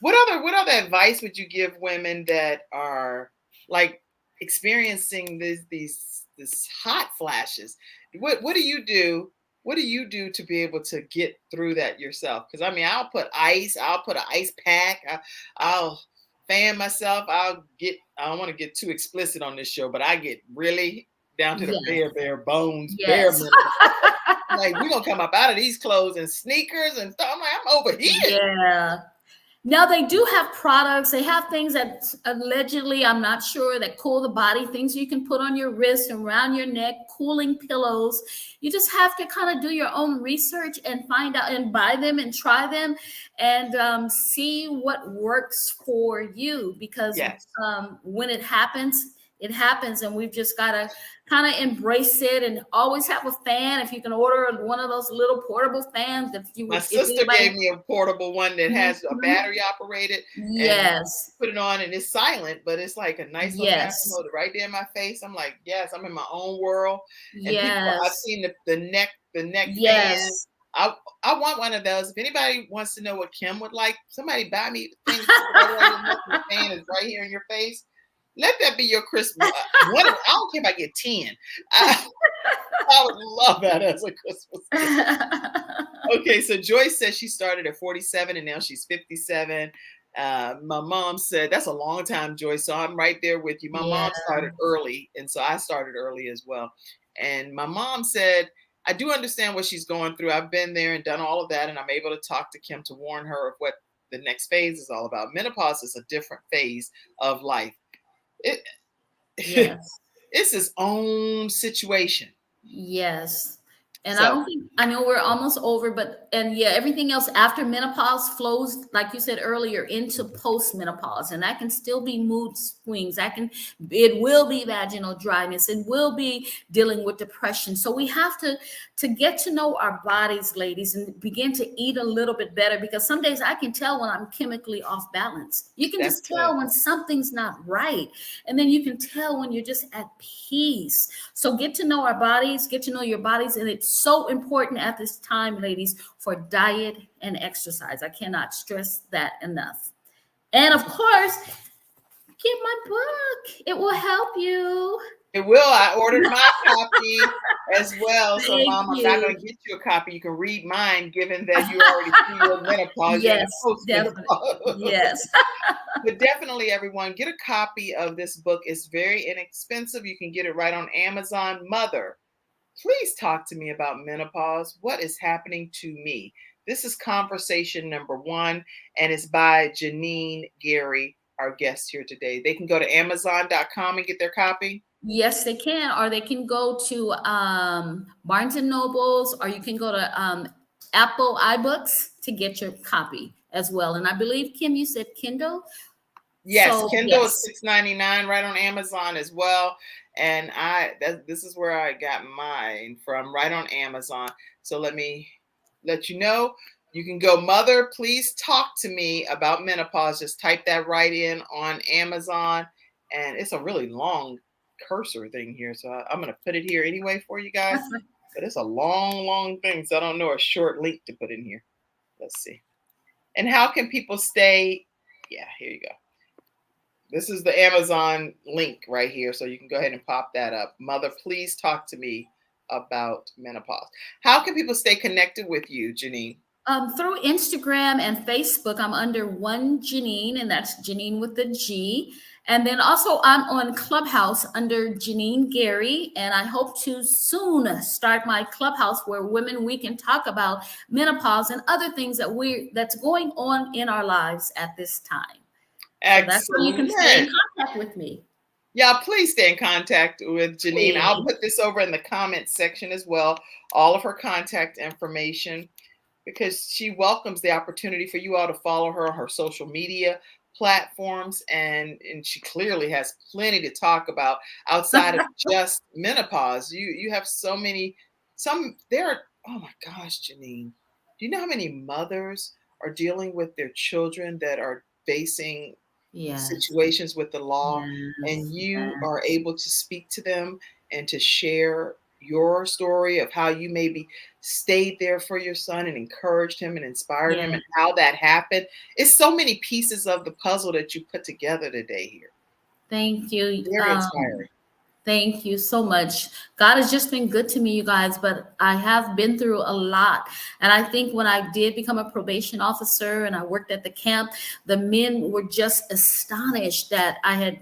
What other advice would you give women that are like experiencing this hot flashes? What do you do? What do you do to be able to get through that yourself? Because I mean, I'll put an ice pack. I'll fan myself. I don't want to get too explicit on this show, but I get really down to the bare bones, bare minimum. Like, we're gonna come up out of these clothes and sneakers and stuff. I'm like, I'm overheated. Yeah. Now they do have products. They have things that allegedly, I'm not sure, that cool the body, things you can put on your wrist and around your neck, cooling pillows. You just have to kind of do your own research and find out and buy them and try them and see what works for you, because when it happens, and we've just got to kind of embrace it and always have a fan. If you can order one of those little portable fans. My sister gave me a portable one that has a battery operated. Yes. Put it on and it's silent, but it's like a nice little battery holder right there in my face. I'm like, yes, I'm in my own world. And people, I've seen the neck fan. I want one of those. If anybody wants to know what Kim would like, somebody buy me the thing. The fan is right here in your face. Let that be your Christmas. I don't care if I get 10. I would love that as a Christmas gift. Okay, so Joyce says she started at 47 and now she's 57. My mom said, that's a long time, Joyce. So I'm right there with you. My mom started early, and so I started early as well. And my mom said, I do understand what she's going through. I've been there and done all of that, and I'm able to talk to Kim to warn her of what the next phase is all about. Menopause is a different phase of life. It's its own situation. Yes. And so, I know we're almost over, but everything else after menopause flows, like you said earlier, into post-menopause, and that can still be mood swings. It will be vaginal dryness. It will be dealing with depression. So we have to get to know our bodies, ladies, and begin to eat a little bit better, because some days I can tell when I'm chemically off balance. You can just tell when something's not right. And then you can tell when you're just at peace. So get to know our bodies, get to know your bodies. And it's so important at this time, ladies, for diet and exercise. I cannot stress that enough. And of course, get my book. It will help you. It will. I ordered my copy as well. So, Mom, I'm not going to get you a copy. You can read mine, given that you already see your menopause. Yes, definitely. Yes. But definitely, everyone, get a copy of this book. It's very inexpensive. You can get it right on Amazon. Mother, Please talk to me about menopause. What is happening to me? This is conversation number 1, and it's by Janine Gary, our guest here today. They can go to Amazon.com and get their copy. Yes, they can, or they can go to Barnes and Nobles, or you can go to Apple iBooks to get your copy as well. And I believe, Kim, you said Kindle. Yes, So, Kindle yes. is $6.99 right on Amazon as well. And this is where I got mine from, right on Amazon. So let me let you know. You can go, Mother, please talk to me about menopause. Just type that right in on Amazon. And it's a really long cursor thing here. So I'm going to put it here anyway for you guys. But it's a long, long thing. So I don't know a short link to put in here. Let's see. And how can people stay? Yeah, here you go. This is the Amazon link right here. So you can go ahead and pop that up. Mother, please talk to me about menopause. How can people stay connected with you, Janine? Through Instagram and Facebook, I'm under one Janine, and that's Janine with the G. And then also I'm on Clubhouse under Janine Gary, and I hope to soon start my Clubhouse where we can talk about menopause and other things that's going on in our lives at this time. Excellent. So that's how you can stay in contact with me. Yeah, please stay in contact with Janine. Please. I'll put this over in the comments section as well, all of her contact information, because she welcomes the opportunity for you all to follow her on her social media platforms. And she clearly has plenty to talk about outside of just menopause. You have oh my gosh, Janine, do you know how many mothers are dealing with their children that are facing situations with the law, and you are able to speak to them and to share your story of how you maybe stayed there for your son and encouraged him and inspired him, and how that happened. It's so many pieces of the puzzle that you put together today here. Thank you. Very inspiring. Thank you so much. God has just been good to me, you guys, but I have been through a lot. And I think when I did become a probation officer and I worked at the camp, the men were just astonished that they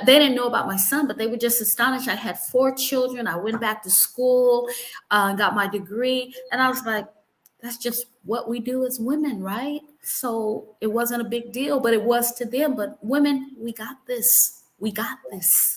didn't know about my son, but they were just astonished. I had 4 children. I went back to school, got my degree. And I was like, that's just what we do as women, right? So it wasn't a big deal, but it was to them. But women, we got this. We got this.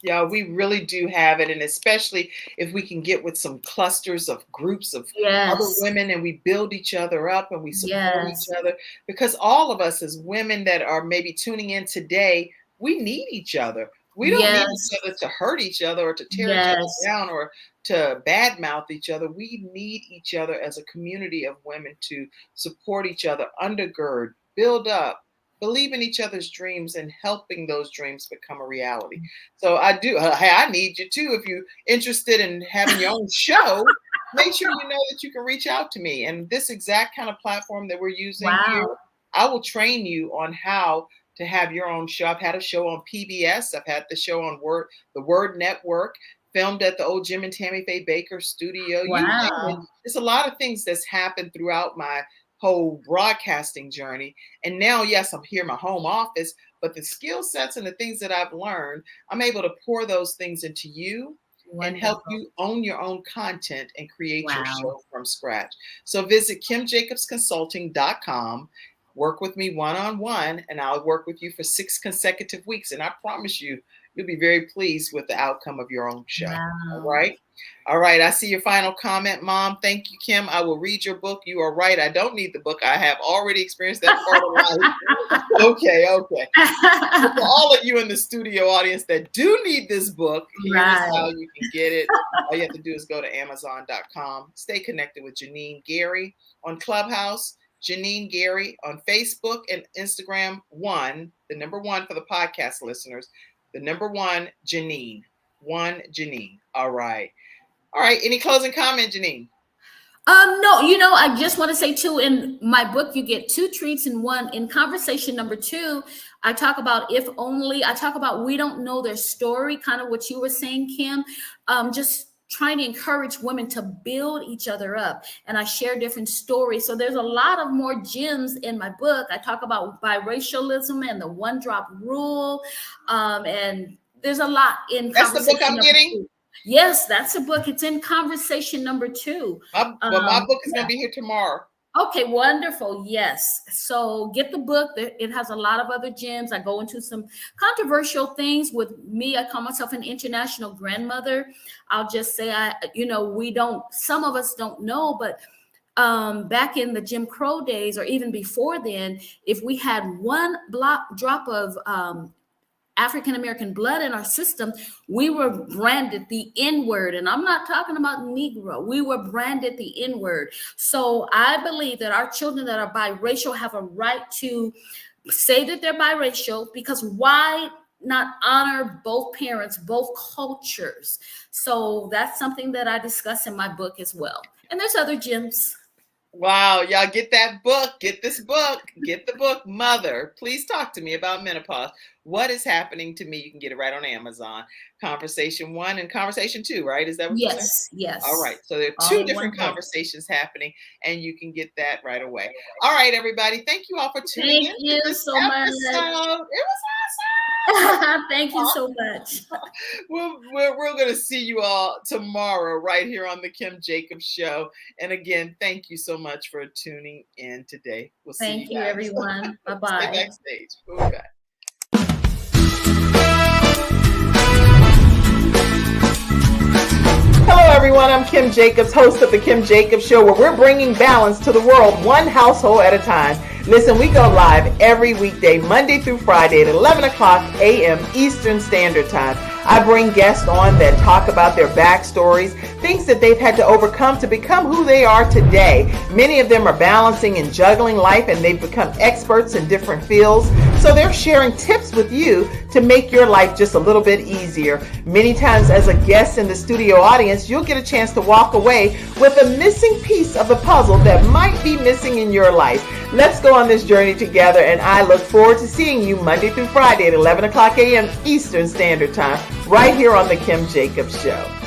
Yeah, we really do have it. And especially if we can get with some clusters of groups of other women, and we build each other up and we support each other, because all of us as women that are maybe tuning in today, we need each other. We don't need each other to hurt each other or to tear each other down or to badmouth each other. We need each other as a community of women to support each other, undergird, build up, believe in each other's dreams, and helping those dreams become a reality. So I need you too. If you're interested in having your own show, make sure you know that you can reach out to me. And this exact kind of platform that we're using here, I will train you on how to have your own show. I've had a show on PBS. I've had the show on the Word Network, filmed at the old Jim and Tammy Faye Baker studio. There's a lot of things that's happened throughout my whole broadcasting journey. And now, yes, I'm here in my home office, but the skill sets and the things that I've learned, I'm able to pour those things into you and help you own your own content and create your show from scratch. So visit KimJacobsConsulting.com. Work with me one-on-one, and I'll work with you for 6 consecutive weeks. And I promise you'll be very pleased with the outcome of your own show. All right. I see your final comment, Mom. Thank you, Kim. I will read your book. You are right. I don't need the book. I have already experienced that part of life. Okay. For all of you in the studio audience that do need this book, here's how you can get it. All you have to do is go to Amazon.com. Stay connected with Janine Gary on Clubhouse. Janine Gary on Facebook and Instagram, the number 1 for the podcast listeners, the number 1, Janine, Janine. All right. Any closing comment, Janine? No, I just want to say too, in my book, you get 2 treats in one. In conversation number 2, I talk about we don't know their story, kind of what you were saying, Kim. Just trying to encourage women to build each other up. And I share different stories. So there's a lot of more gems in my book. I talk about biracialism and the 1-drop rule. And there's a lot in That's the book I'm getting? Yes, that's a book. It's in conversation number 2. My book is going to be here tomorrow. Okay, wonderful. Yes. So get the book. It has a lot of other gems. I go into some controversial things with me. I call myself an international grandmother. I'll just say, some of us don't know, but back in the Jim Crow days, or even before then, if we had one drop of African-American blood in our system, we were branded the N-word. And I'm not talking about Negro. We were branded the N-word. So I believe that our children that are biracial have a right to say that they're biracial, because why not honor both parents, both cultures? So that's something that I discuss in my book as well. And there's other gems. Wow, y'all get that book, get this book, get the book, Mother. Please talk to me about menopause. What is happening to me? You can get it right on Amazon. Conversation 1 and Conversation 2, right? Is that what you're saying? Yes. All right. So there are 2 different conversations happening, and you can get that right away. All right, everybody. Thank you all for tuning in. Thank you so much. It was awesome. Thank you so much. We're going to see you all tomorrow right here on the Kim Jacobs Show. And again, thank you so much for tuning in today. We'll see you guys. Thank you, everyone. Bye-bye. Stay backstage. We'll be back. Hello, everyone. I'm Kim Jacobs, host of the Kim Jacobs Show, where we're bringing balance to the world, one household at a time. Listen, we go live every weekday, Monday through Friday at 11 o'clock a.m. Eastern Standard Time. I bring guests on that talk about their backstories, things that they've had to overcome to become who they are today. Many of them are balancing and juggling life, and they've become experts in different fields. So they're sharing tips with you to make your life just a little bit easier. Many times as a guest in the studio audience, you'll get a chance to walk away with a missing piece of the puzzle that might be missing in your life. Let's go on this journey together, and I look forward to seeing you Monday through Friday at 11 o'clock a.m. Eastern Standard Time, right here on the Kim Jacobs Show.